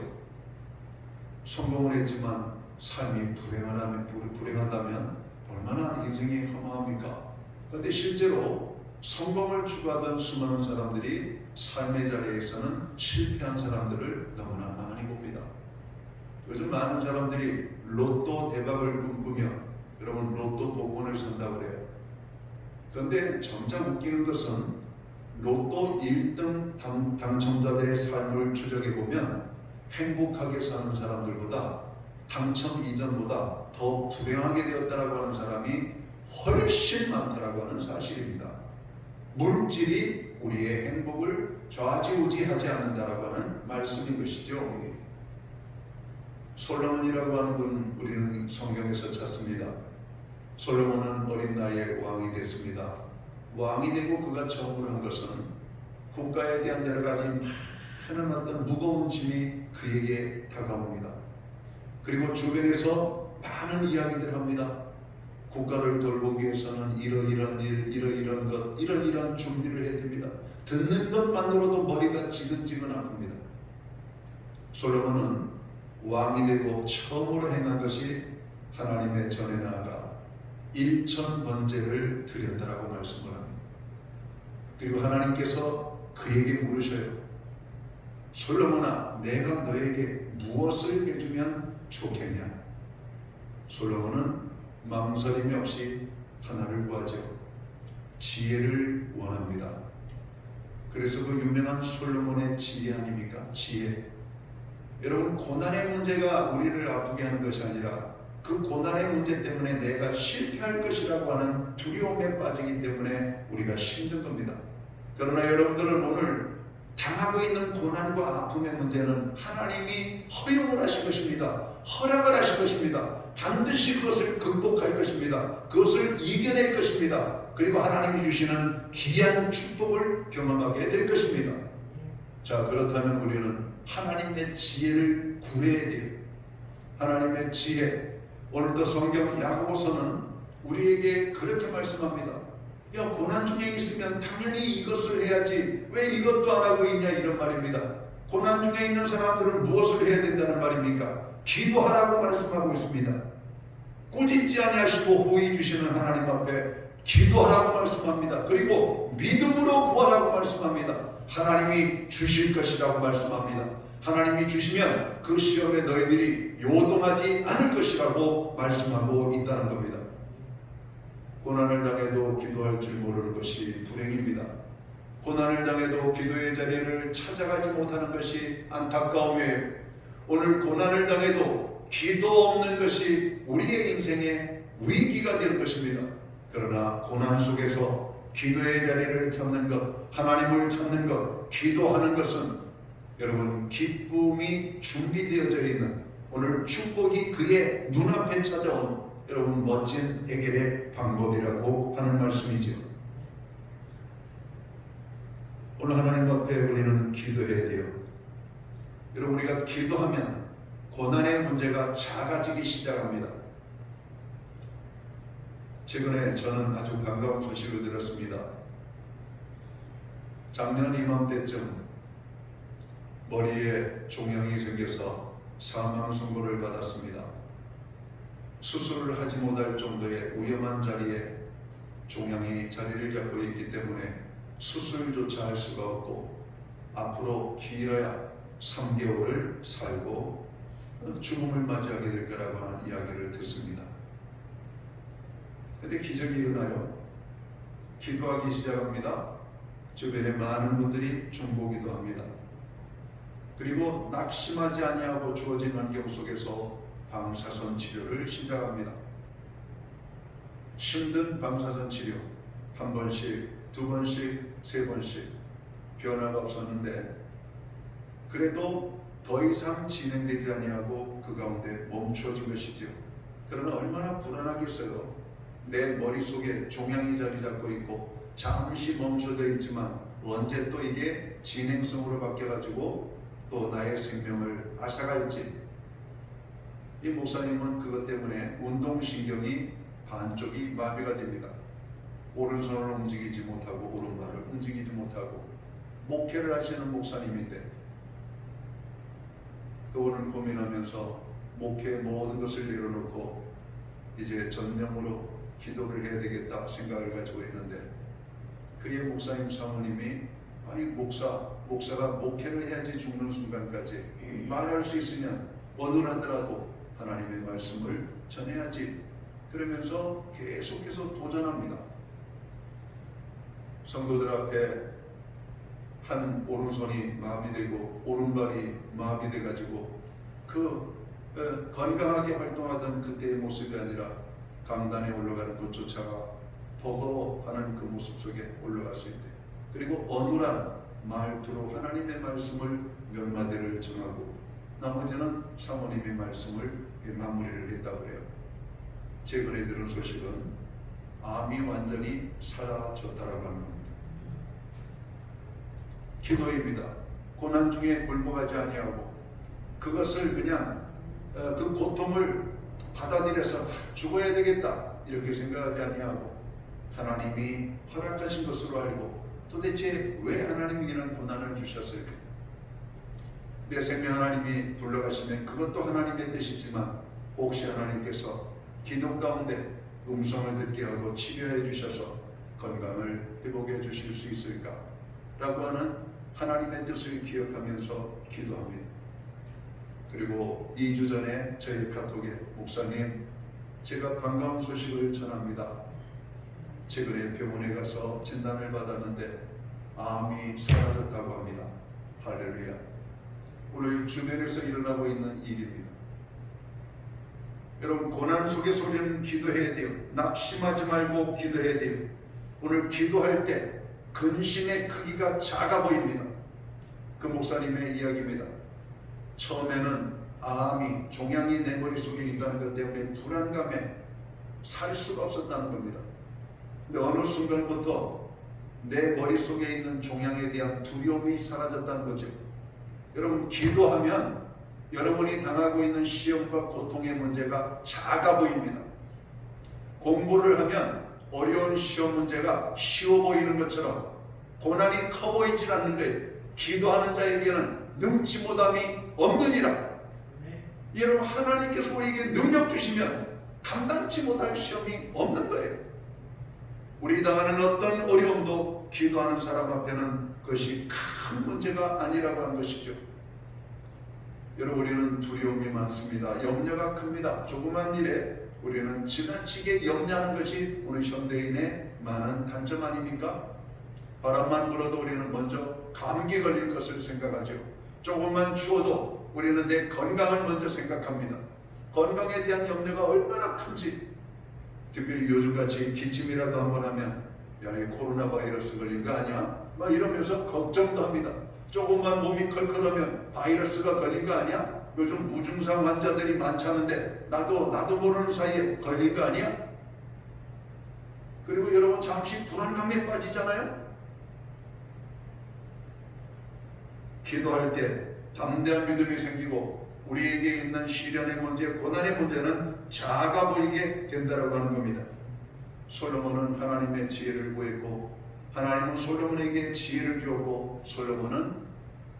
성공을 했지만 삶이 불행하다면 얼마나 인생이 허무합니까? 그런데 실제로 성공을 추구하던 수많은 사람들이 삶의 자리에서는 실패한 사람들을 너무나 많이 봅니다. 요즘 많은 사람들이 로또 대박을 꿈꾸며 여러분 로또 복권을 산다고 그래요. 그런데 정작 웃기는 것은 로또 1등 당첨자들의 삶을 추적해보면 행복하게 사는 사람들보다 당첨 이전보다 더 불행하게 되었다라고 하는 사람이 훨씬 많다라고 하는 사실입니다. 물질이 우리의 행복을 좌지우지하지 않는다라고 하는 말씀인 것이죠. 솔로몬이라고 하는 분 우리는 성경에서 찾습니다. 솔로몬은 어린 나이에 왕이 됐습니다. 왕이 되고 그가 처음으로 한 것은 국가에 대한 여러 가지 많은 어떤 무거운 짐이 그에게 다가옵니다. 그리고 주변에서 많은 이야기들 합니다. 국가를 돌보기 위해서는 이러이러한 일, 이러이러한 것, 이러이러한 준비를 해야 됩니다. 듣는 것만으로도 머리가 지근지근 아픕니다. 솔로몬은 왕이 되고 처음으로 행한 것이 하나님의 전에 나아가 1000번제를 드렸다라고 말씀을 합니다. 그리고 하나님께서 그에게 물으셔요. 솔로몬아, 내가 너에게 무엇을 해주면 좋겠냐? 솔로몬은 망설임이 없이 하나를 구하죠. 지혜를 원합니다. 그래서 그 유명한 솔로몬의 지혜 아닙니까? 지혜. 여러분, 고난의 문제가 우리를 아프게 하는 것이 아니라 그 고난의 문제 때문에 내가 실패할 것이라고 하는 두려움에 빠지기 때문에 우리가 힘든 겁니다. 그러나 여러분들은 오늘 당하고 있는 고난과 아픔의 문제는 하나님이 허용을 하신 것입니다. 허락을 하실 것입니다. 반드시 그것을 극복할 것입니다. 그것을 이겨낼 것입니다. 그리고 하나님이 주시는 귀한 축복을 경험하게 될 것입니다. 자, 그렇다면 우리는 하나님의 지혜를 구해야 돼요. 하나님의 지혜. 오늘도 성경 야고보서는 우리에게 그렇게 말씀합니다. 야, 고난 중에 있으면 당연히 이것을 해야지 왜 이것도 안 하고 있냐, 이런 말입니다. 고난 중에 있는 사람들은 무엇을 해야 된다는 말입니까? 기도하라고 말씀하고 있습니다. 꾸짖지 아니하시고 후히 주시는 하나님 앞에 기도하라고 말씀합니다. 그리고 믿음으로 구하라고 말씀합니다. 하나님이 주실 것이라고 말씀합니다. 하나님이 주시면 그 시험에 너희들이 요동하지 않을 것이라고 말씀하고 있다는 겁니다. 고난을 당해도 기도할 줄 모르는 것이 불행입니다. 고난을 당해도 기도의 자리를 찾아가지 못하는 것이 안타까움이에요. 오늘 고난을 당해도 기도 없는 것이 우리의 인생의 위기가 되는 것입니다. 그러나 고난 속에서 기도의 자리를 찾는 것, 하나님을 찾는 것, 기도하는 것은 여러분 기쁨이 준비되어져 있는, 오늘 축복이 그의 눈앞에 찾아온 여러분 멋진 해결의 방법이라고 하는 말씀이죠. 오늘 하나님 앞에 우리는 기도해야 돼요. 여러분, 우리가 기도하면 고난의 문제가 작아지기 시작합니다. 최근에 저는 아주 반가운 소식을 들었습니다. 작년 이맘때쯤 머리에 종양이 생겨서 사망 선고를 받았습니다. 수술을 하지 못할 정도의 위험한 자리에 종양이 자리를 잡고 있기 때문에 수술조차 할 수가 없고 앞으로 길어야 3개월을 살고 죽음을 맞이하게 될 거라고 하는 이야기를 듣습니다. 그런데 기적이 일어나요. 기도하기 시작합니다. 주변에 많은 분들이 중보기도 합니다. 그리고 낙심하지 아니하고 주어진 환경 속에서 방사선 치료를 시작합니다. 힘든 방사선 치료, 한 번씩, 두 번씩, 세 번씩 변화가 없었는데 그래도 더 이상 진행되지 아니하고 그 가운데 멈춰진 것이죠. 그러나 얼마나 불안하겠어요. 내 머릿속에 종양이 자리 잡고 있고 잠시 멈춰져 있지만 언제 또 이게 진행성으로 바뀌어가지고 또 나의 생명을 앗아갈지. 이 목사님은 그것 때문에 운동신경이 반쪽이 마비가 됩니다. 오른손을 움직이지 못하고 오른발을 움직이지 못하고 목회를 하시는 목사님인데 그분을 고민하면서 목회의 모든 것을 내려놓고 이제 전념으로 기도를 해야 되겠다 생각을 가지고 있는데 그의 목사님 사모님이 아이 목사가 목회를 해야지 죽는 순간까지 말할 수 있으면 어눌하더라도 하나님의 말씀을 전해야지 그러면서 계속해서 도전합니다. 성도들 앞에 한 오른손이 마비되고 오른발이 마비돼가지고 건강하게 활동하던 그때의 모습이 아니라 강단에 올라가는 것조차가 버거워하는 그 모습 속에 올라갈 수 있대. 그리고 어눌한 말투로 하나님의 말씀을 몇 마디를 정하고 나머지는 사모님의 말씀을 마무리를 했다고 해요. 최근에 들은 소식은 암이 완전히 사라졌다라고 하는 겁니다. 기도입니다. 고난 중에 굴복하지 아니하고 그것을 그냥 그 고통을 받아들여서 죽어야 되겠다 이렇게 생각하지 아니하고 하나님이 허락하신 것으로 알고 도대체 왜 하나님이 이런 고난을 주셨을까? 내 생명 하나님이 불러가시면 그것도 하나님의 뜻이지만 혹시 하나님께서 기도 가운데 음성을 듣게 하고 치료해 주셔서 건강을 회복해 주실 수 있을까? 라고 하는 하나님의 뜻을 기억하면서 기도합니다. 그리고 2주 전에 저희 카톡에 목사님 제가 반가운 소식을 전합니다. 최근에 병원에 가서 진단을 받았는데 암이 사라졌다고 합니다. 할렐루야. 오늘 주변에서 일어나고 있는 일입니다. 여러분 고난 속에서 우리는 기도해야 돼요. 낙심하지 말고 기도해야 돼요. 오늘 기도할 때 근심의 크기가 작아 보입니다. 그 목사님의 이야기입니다. 처음에는 암이 종양이 내 머릿속에 있다는 것 때문에 불안감에 살 수가 없었다는 겁니다. 근데 어느 순간부터 내 머릿속에 있는 종양에 대한 두려움이 사라졌다는 거죠. 여러분, 기도하면 여러분이 당하고 있는 시험과 고통의 문제가 작아 보입니다. 공부를 하면 어려운 시험 문제가 쉬워 보이는 것처럼 고난이 커 보이질 않는 거예요. 기도하는 자에게는 능치 못함이 없느니라. 여러분, 하나님께서 우리에게 능력 주시면 감당치 못할 시험이 없는 거예요. 우리 당하는 어떤 어려움도 기도하는 사람 앞에는 그것이 큰 문제가 아니라고 하는 것이죠. 여러분, 우리는 두려움이 많습니다. 염려가 큽니다. 조그만 일에 우리는 지나치게 염려하는 것이 오늘 현대인의 많은 단점 아닙니까? 바람만 불어도 우리는 먼저 감기 걸릴 것을 생각하죠. 조금만 추워도 우리는 내 건강을 먼저 생각합니다. 건강에 대한 염려가 얼마나 큰지. 특별히 요즘같이 기침이라도 한번 하면 야, 이 코로나 바이러스 걸린 거 아니야? 막 이러면서 걱정도 합니다. 조금만 몸이 컬컬하면 바이러스가 걸린 거 아니야? 요즘 무증상 환자들이 많지 않은데 나도 모르는 사이에 걸린 거 아니야? 그리고 여러분, 잠시 불안감에 빠지잖아요. 기도할 때 담대한 믿음이 생기고 우리에게 있는 시련의 문제, 고난의 문제는 작아 보이게 된다고 하는 겁니다. 솔로몬은 하나님의 지혜를 구했고 하나님은 솔로몬에게 지혜를 주었고 솔로몬은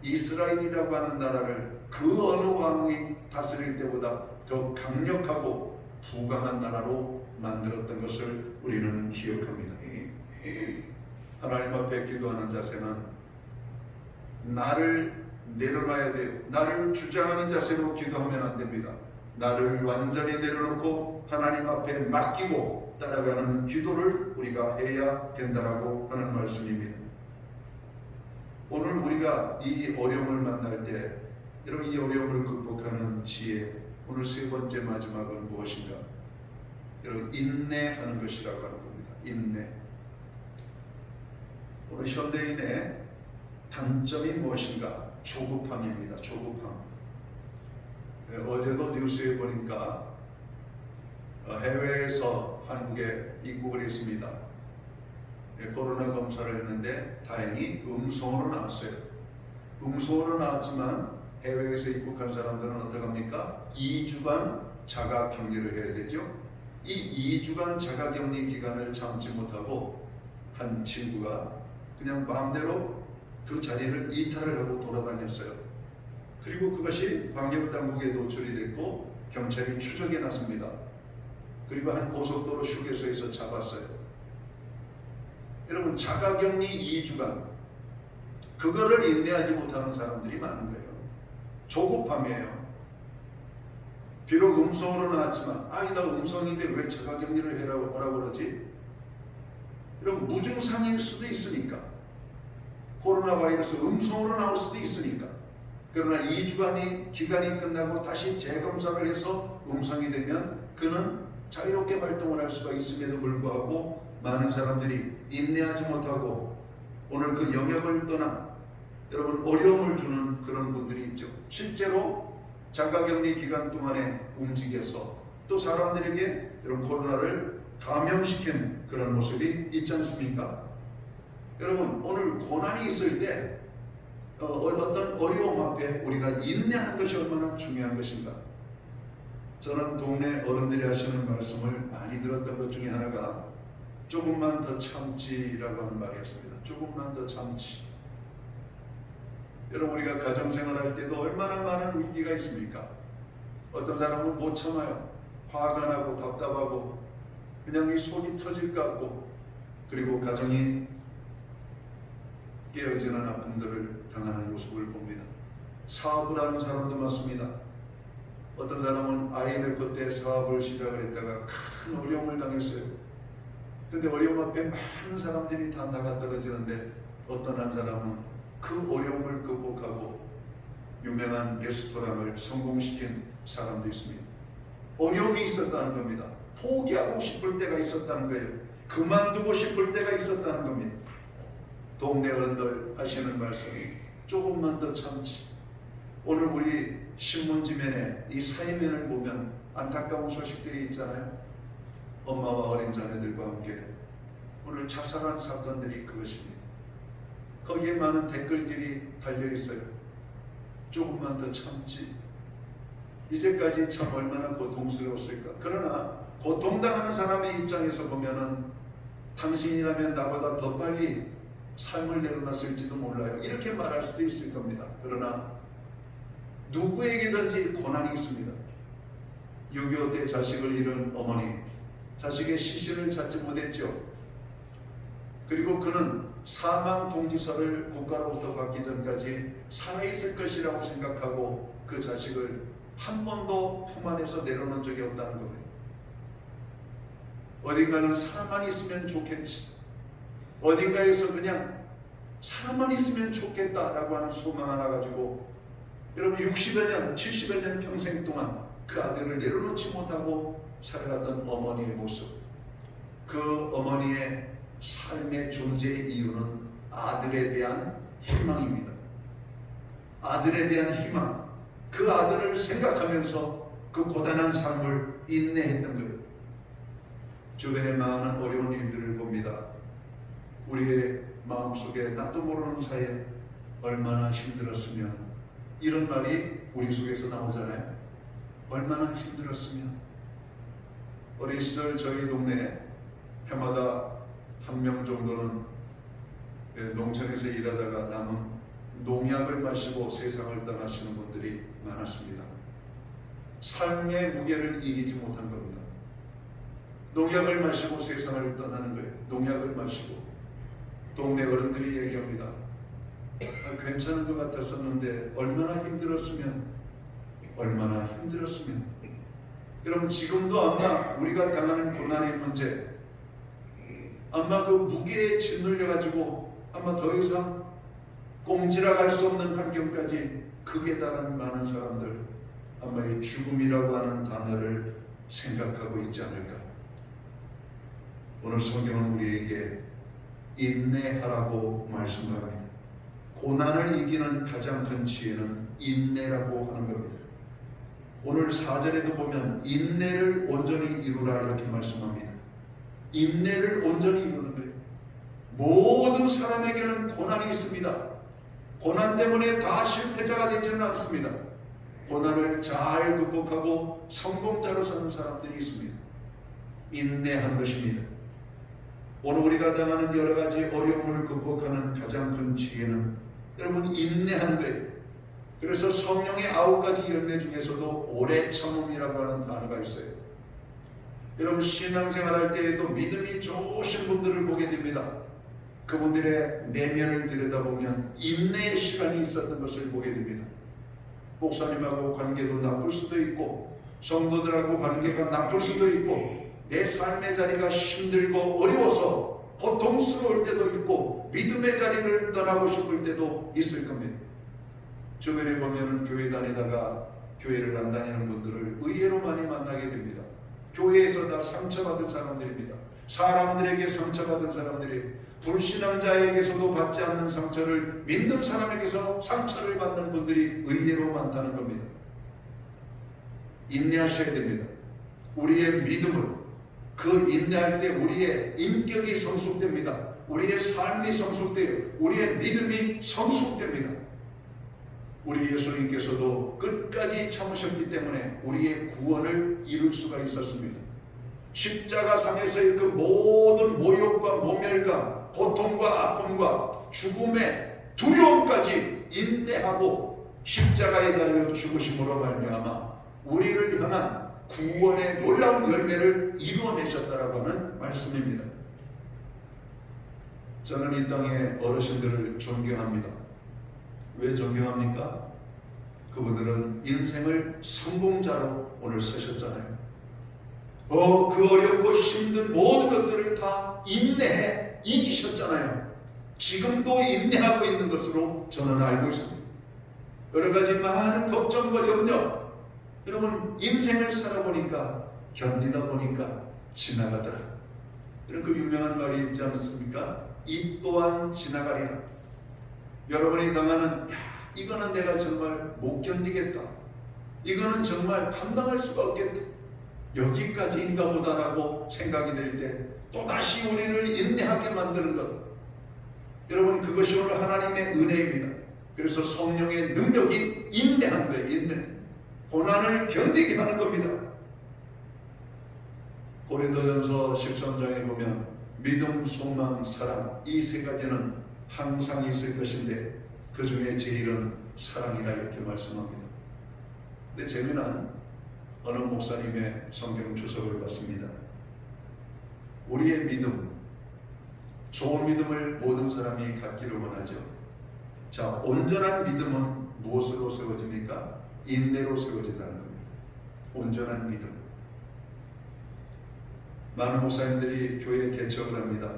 이스라엘이라고 하는 나라를 그 어느 왕이 다스릴 때보다 더 강력하고 부강한 나라로 만들었던 것을 우리는 기억합니다. 하나님 앞에 기도하는 자세는 나를 내려놔야 돼요. 나를 주장하는 자세로 기도하면 안 됩니다. 나를 완전히 내려놓고 하나님 앞에 맡기고 따라가는 기도를 우리가 해야 된다라고 하는 말씀입니다. 오늘 우리가 이 어려움을 만날 때 여러분, 이 어려움을 극복하는 지혜, 오늘 세 번째 마지막은 무엇인가? 여러분, 인내하는 것이라고 하는 겁니다. 인내. 오늘 현대인의 단점이 무엇인가? 조급함입니다. 조급함. 어제도 뉴스에 보니까 해외에서 한국에 입국을 했습니다. 코로나 검사를 했는데 다행히 음성으로 나왔어요. 음성으로 나왔지만 해외에서 입국한 사람들은 어떡합니까? 2주간 자가격리를 해야 되죠. 이 2주간 자가격리 기간을 참지 못하고 한 친구가 그냥 마음대로 그 자리를 이탈을 하고 돌아다녔어요. 그리고 그것이 방역당국에 노출이 됐고 경찰이 추적해 났습니다. 그리고 한 고속도로 휴게소에서 잡았어요. 여러분, 자가격리 2주간 그거를 인내하지 못하는 사람들이 많은 거예요. 조급함이에요. 비록 음성으로 나왔지만 나 음성인데 왜 자가격리를 해라고 그러지? 여러분, 무증상일 수도 있으니까. 코로나 바이러스 음성으로 나올 수도 있으니까. 그러나 2주간이 기간이 끝나고 다시 재검사를 해서 음성이 되면 그는 자유롭게 활동을 할 수가 있음에도 불구하고 많은 사람들이 인내하지 못하고 오늘 그 영역을 떠나 여러분 어려움을 주는 그런 분들이 있죠. 실제로 자가격리 기간 동안에 움직여서 또 사람들에게 이런 코로나를 감염시킨 그런 모습이 있지 않습니까? 여러분, 오늘 고난이 있을 때 어떤 어려움 앞에 우리가 인내하는 것이 얼마나 중요한 것인가. 저는 동네 어른들이 하시는 말씀을 많이 들었던 것 중에 하나가 조금만 더 참지라고 하는 말이었습니다. 조금만 더 참지. 여러분, 우리가 가정생활할 때도 얼마나 많은 위기가 있습니까? 어떤 사람은 못 참아요. 화가 나고 답답하고 그냥 이 속이 터질 것 같고, 그리고 가정이 깨어지는 아픔들을 당하는 모습을 봅니다. 사업을 하는 사람도 많습니다. 어떤 사람은 IMF 때 사업을 시작을 했다가 큰 어려움을 당했어요. 근데 어려움 앞에 많은 사람들이 다 나가 떨어지는데 어떤 한 사람은 그 어려움을 극복하고 유명한 레스토랑을 성공시킨 사람도 있습니다. 어려움이 있었다는 겁니다. 포기하고 싶을 때가 있었다는 거예요. 그만두고 싶을 때가 있었다는 겁니다. 동네 어른들 하시는 말씀이 조금만 더 참지. 오늘 우리 신문지면에 이 사회면을 보면 안타까운 소식들이 있잖아요. 엄마와 어린 자녀들과 함께 오늘 자살한 사건들이 그것입니다. 거기에 많은 댓글들이 달려있어요. 조금만 더 참지. 이제까지 참 얼마나 고통스러웠을까. 그러나 고통당하는 사람의 입장에서 보면은 당신이라면 나보다 더 빨리 삶을 내려놨을지도 몰라요. 이렇게 말할 수도 있을 겁니다. 그러나 누구에게든지 고난이 있습니다. 6.25 때 자식을 잃은 어머니, 자식의 시신을 찾지 못했죠. 그리고 그는 사망 통지서를 국가로부터 받기 전까지 살아있을 것이라고 생각하고 그 자식을 한 번도 품 안에서 내려놓은 적이 없다는 겁니다. 어딘가는 사람만 있으면 좋겠지, 어딘가에서 그냥 사람만 있으면 좋겠다라고 하는 소망 하나 가지고 여러분 60여 년, 70여 년 평생 동안 그 아들을 내려놓지 못하고 살아갔던 어머니의 모습, 그 어머니의 삶의 존재의 이유는 아들에 대한 희망입니다. 아들에 대한 희망, 그 아들을 생각하면서 그 고단한 삶을 인내했던 거예요. 주변에 많은 어려운 일들을 봅니다. 우리의 마음속에 나도 모르는 사이에 얼마나 힘들었으면, 이런 말이 우리 속에서 나오잖아요. 얼마나 힘들었으면. 어린 시절 저희 동네에 해마다 한 명 정도는 농촌에서 일하다가 남은 농약을 마시고 세상을 떠나시는 분들이 많았습니다. 삶의 무게를 이기지 못한 겁니다. 농약을 마시고 세상을 떠나는 거예요. 농약을 마시고. 동네 어른들이 얘기합니다. 괜찮은 것 같았었는데 얼마나 힘들었으면, 얼마나 힘들었으면. 여러분 지금도 아마 우리가 당하는 고난의 문제, 아마 그 무게에 짓눌려 가지고 아마 더 이상 꼼지락할 수 없는 환경까지 극에 달하는 많은 사람들, 아마 이 죽음이라고 하는 단어를 생각하고 있지 않을까. 오늘 성경은 우리에게 인내하라고 말씀합니다. 고난을 이기는 가장 큰 지혜는 인내라고 하는 겁니다. 오늘 4절에도 보면 인내를 온전히 이루라 이렇게 말씀합니다. 인내를 온전히 이루는 거예요. 모든 사람에게는 고난이 있습니다. 고난 때문에 다 실패자가 되지는 않습니다. 고난을 잘 극복하고 성공자로 사는 사람들이 있습니다. 인내한 것입니다. 오늘 우리가 당하는 여러 가지 어려움을 극복하는 가장 큰 지혜는 여러분 인내하는 거예요. 그래서 성령의 9가지 열매 중에서도 오래 참음이라고 하는 단어가 있어요. 여러분 신앙생활할 때에도 믿음이 좋으신 분들을 보게 됩니다. 그분들의 내면을 들여다보면 인내의 시간이 있었던 것을 보게 됩니다. 목사님하고 관계도 나쁠 수도 있고, 성도들하고 관계가 나쁠 수도 있고, 내 삶의 자리가 힘들고 어려워서 고통스러울 때도 있고, 믿음의 자리를 떠나고 싶을 때도 있을 겁니다. 주변에 보면 교회 다니다가 교회를 안 다니는 분들을 의외로 많이 만나게 됩니다. 교회에서 다 상처받은 사람들입니다. 사람들에게 상처받은 사람들이 불신앙자에게서도 받지 않는 상처를 믿는 사람에게서 상처를 받는 분들이 의외로 많다는 겁니다. 인내하셔야 됩니다. 우리의 믿음을, 그 인내할 때 우리의 인격이 성숙됩니다. 우리의 삶이 성숙돼요. 우리의 믿음이 성숙됩니다. 우리 예수님께서도 끝까지 참으셨기 때문에 우리의 구원을 이룰 수가 있었습니다. 십자가상에서의 그 모든 모욕과 모멸과 고통과 아픔과 죽음의 두려움까지 인내하고 십자가에 달려 죽으심으로 말미암아 우리를 향한 구원의 놀라운 열매를 이루어내셨다라고 하는 말씀입니다. 저는 이 땅의 어르신들을 존경합니다. 왜 존경합니까? 그분들은 인생을 성공자로 오늘 서셨잖아요. 그 어렵고 힘든 모든 것들을 다 인내해 이기셨잖아요. 지금도 인내하고 있는 것으로 저는 알고 있습니다. 여러 가지 많은 걱정과 염려, 여러분 인생을 살아보니까, 견디다 보니까 지나가더라. 이런 그 유명한 말이 있지 않습니까? 이 또한 지나가리라. 여러분이 당하는 이거는 내가 정말 못 견디겠다, 이거는 정말 감당할 수가 없겠다. 여기까지인가 보다라고 생각이 될 때 또다시 우리를 인내하게 만드는 것. 여러분, 그것이 오늘 하나님의 은혜입니다. 그래서 성령의 능력이 인내한 거예요. 인내. 고난을 견디게 하는 겁니다. 고린도전서 13장에 보면 믿음, 소망, 사랑, 이 세 가지는 항상 있을 것인데 그 중에 제일은 사랑이라 이렇게 말씀합니다. 근데 재미난 어느 목사님의 성경 주석을 봤습니다. 우리의 믿음, 좋은 믿음을 모든 사람이 갖기를 원하죠. 자, 온전한 믿음은 무엇으로 세워집니까? 인내로 세워진다는 겁니다. 온전한 믿음. 많은 목사님들이 교회 개척을 합니다.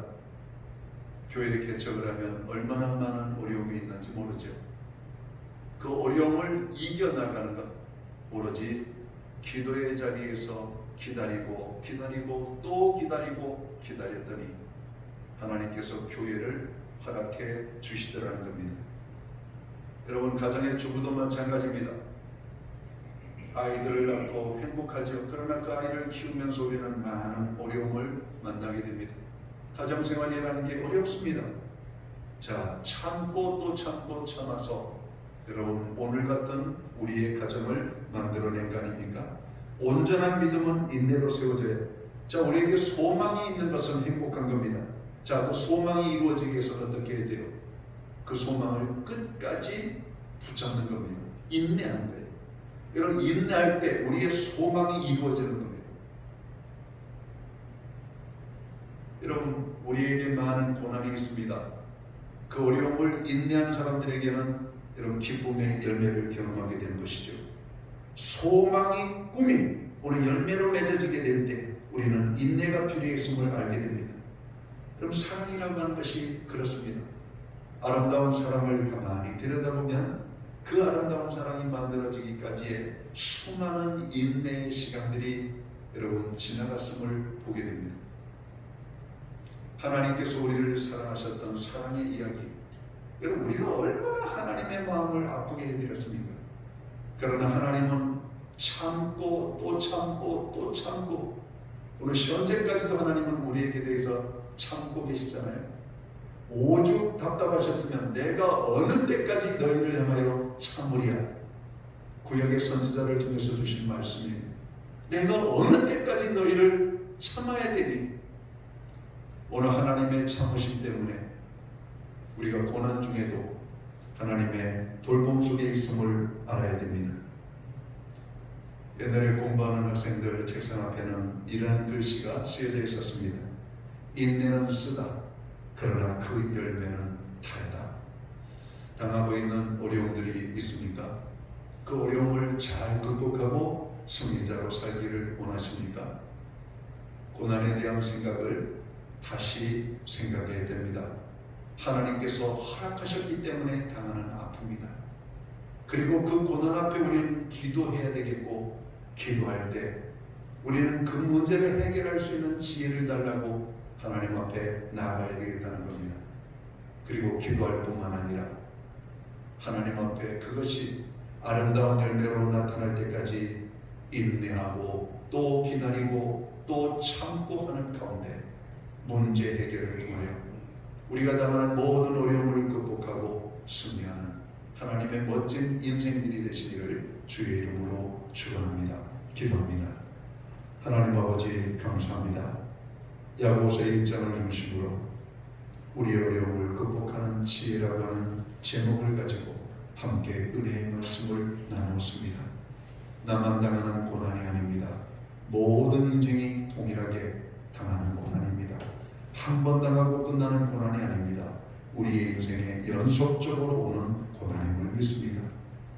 교회 개척을 하면 얼마나 많은 어려움이 있는지 모르죠. 그 어려움을 이겨나가는 것, 오로지 기도의 자리에서 기다리고 또 기다리고 기다렸더니 하나님께서 교회를 허락해 주시더라는 겁니다. 여러분, 가정의 주부도 마찬가지입니다. 아이들을 낳고 행복하죠. 그러나 그 아이를 키우면서 우리는 많은 어려움을 만나게 됩니다. 가정생활이라는 게 어렵습니다. 자, 참고 또 참고 참아서 여러분, 오늘 같은 우리의 가정을 만들어낸 거 아닙니까? 온전한 믿음은 인내로 세워져야 해요. 자, 우리에게 소망이 있는 것은 행복한 겁니다. 자, 그 소망이 이루어지기 위해서는 어떻게 해야 돼요? 그 소망을 끝까지 붙잡는 겁니다. 인내하는 거예요. 여러분, 인내할 때 우리의 소망이 이루어지는 겁니다. 여러분, 우리에게 많은 고난이 있습니다. 그 어려움을 인내한 사람들에게는 여러분, 기쁨의 열매를 경험하게 되는 것이죠. 소망이 꿈이 오늘 열매로 맺어지게 될 때 우리는 인내가 필요했음을 알게 됩니다. 그럼 사랑이라고 하는 것이 그렇습니다. 아름다운 사랑을 가만히 들여다보면 그 아름다운 사랑이 만들어지기까지의 수많은 인내의 시간들이 여러분 지나갔음을 보게 됩니다. 하나님께서 우리를 사랑하셨던 사랑의 이야기, 여러분, 우리가 얼마나 하나님의 마음을 아프게 해드렸습니까? 그러나 하나님은 참고 또 참고 또 참고, 오늘 현재까지도 하나님은 우리에게 대해서 참고 계시잖아요. 오죽 답답하셨으면 내가 어느 때까지 너희를 향하여 참으리야. 구약의 선지자를 통해서 주신 말씀입니다. 내가 어느 때까지 너희를 참아야 되니? 오늘 하나님의 참으심 때문에 우리가 고난 중에도 하나님의 돌봄 속에 있음을 알아야 됩니다. 옛날에 공부하는 학생들 책상 앞에는 이러한 글씨가 쓰여져 있었습니다. 인내는 쓰다, 그러나 그 열매는 달다. 당하고 있는 어려움들이 있습니까? 그 어려움을 잘 극복하고 승리자로 살기를 원하십니까? 고난에 대한 생각을 다시 생각해야 됩니다. 하나님께서 허락하셨기 때문에 당하는 아픔이다. 그리고 그 고난 앞에 우리는 기도해야 되겠고, 기도할 때 우리는 그 문제를 해결할 수 있는 지혜를 달라고 하나님 앞에 나아가야 되겠다는 겁니다. 그리고 기도할 뿐만 아니라 하나님 앞에 그것이 아름다운 열매로 나타날 때까지 인내하고 또 기다리고 또 참고 하는 가운데 문제 해결을 통하여 우리가 당하는 모든 어려움을 극복하고 승리하는 하나님의 멋진 인생들이 되시기를 주의 이름으로 축원합니다. 기도합니다. 하나님 아버지, 감사합니다. 야고보서 1장을 중심으로 우리의 어려움을 극복하는 지혜라고 하는 제목을 가지고 함께 은혜의 말씀을 나누었습니다. 나만 당하는 고난이 아닙니다. 모든 인생이 동일하게 당하는 고난입니다. 한 번 당하고 끝나는 고난이 아닙니다. 우리의 인생에 연속적으로 오는 고난임을 믿습니다.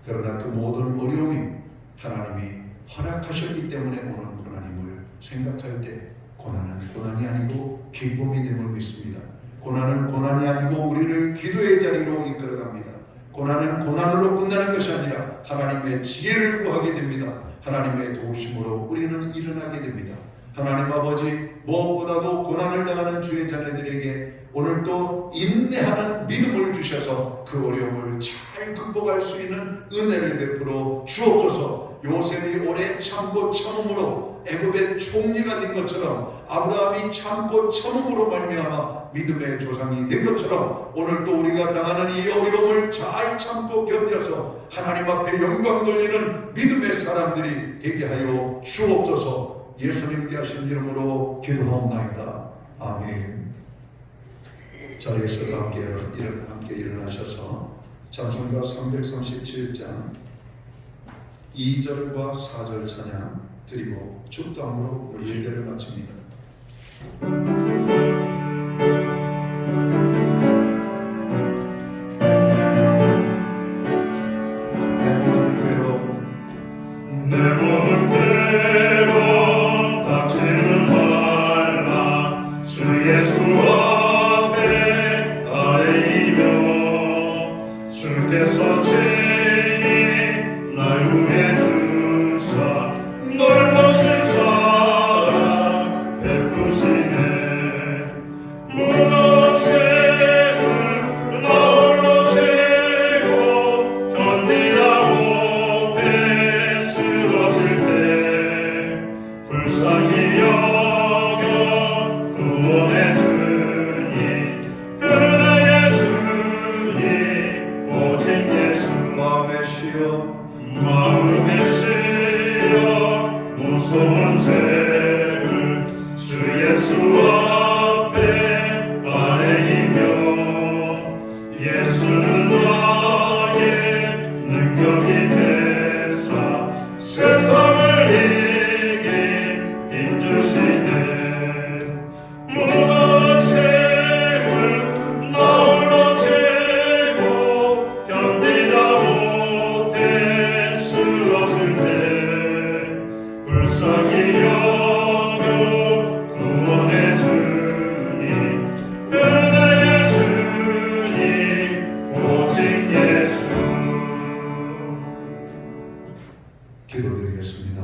그러나 그 모든 어려움이 하나님이 허락하셨기 때문에 오는 고난임을 생각할 때 고난은 고난이 아니고 기쁨이 됨을 믿습니다. 고난은 고난이 아니고 우리를 기도의 자리로 이끌어갑니다. 고난은 고난으로 끝나는 것이 아니라 하나님의 지혜를 구하게 됩니다. 하나님의 도우심으로 우리는 일어나게 됩니다. 하나님 아버지, 무엇보다도 고난을 당하는 주의 자녀들에게 오늘도 인내하는 믿음을 주셔서 그 어려움을 잘 극복할 수 있는 은혜를 베풀어 주옵소서. 요셉이 오래 참고 참음으로 애굽의 총리가 된 것처럼, 아브라함이 참고 참음으로 말미암아 믿음의 조상이 된 것처럼, 오늘도 우리가 당하는 이 어려움을 잘 참고 견뎌서 하나님 앞에 영광 돌리는 믿음의 사람들이 되게 하여 주옵소서. 예수님께 하신 이름으로 기도하옵나이다. 아멘. 자리에서 함께 일어나셔서 찬송가 337장 2절과 4절 찬양 드리고 축도함으로 예배를 마칩니다. 내 모든 괴로움 닥치는 말라. 주 예수 앞에 아뢰이며 주께서 친히 날 구해 주사 넓으신 사랑 베푸시네. 무거운 죄를 나 홀로 지고 견디다 못해 쓰러질 때 불쌍히 여겨 구원해 주니 은혜의 주님 오직 예수. 마음에 씌어 무서운 죄를 주 예수 앞에 아뢰이며 예수는 나의 능력이 되사 세상을 이긴 힘주시네. 무거운 죄를 나 홀로 지고 견디다 못해 쓰러질 때 불쌍히 여겨 구원해 주니 은혜의 주님 오직 예수. 기도드리겠습니다.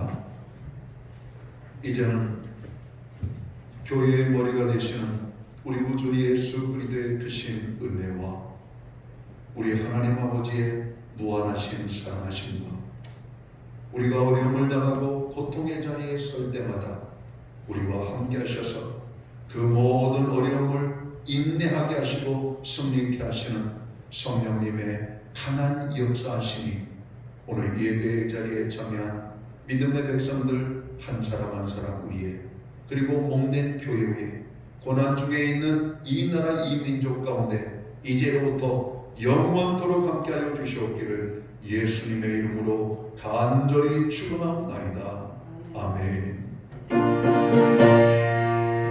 이제는 교회의 머리가 되시는 우리 구주 예수 그리스도의 크신 은혜와 우리 하나님 아버지의 무한하신 사랑하심과 우리가 어려움을 당하고 고통의 자리에 설 때마다 우리와 함께 하셔서 그 모든 어려움을 인내하게 하시고 승리케 하시는 성령님의 강한 역사하심이 오늘 예배의 자리에 참여한 믿음의 백성들 한 사람 한 사람 위에, 그리고 목된 교회 위에, 고난 중에 있는 이 나라 이 민족 가운데 이제로부터 영원토록 함께하여 주시옵기를 예수님의 이름으로 간절히 축원합니다. 아멘.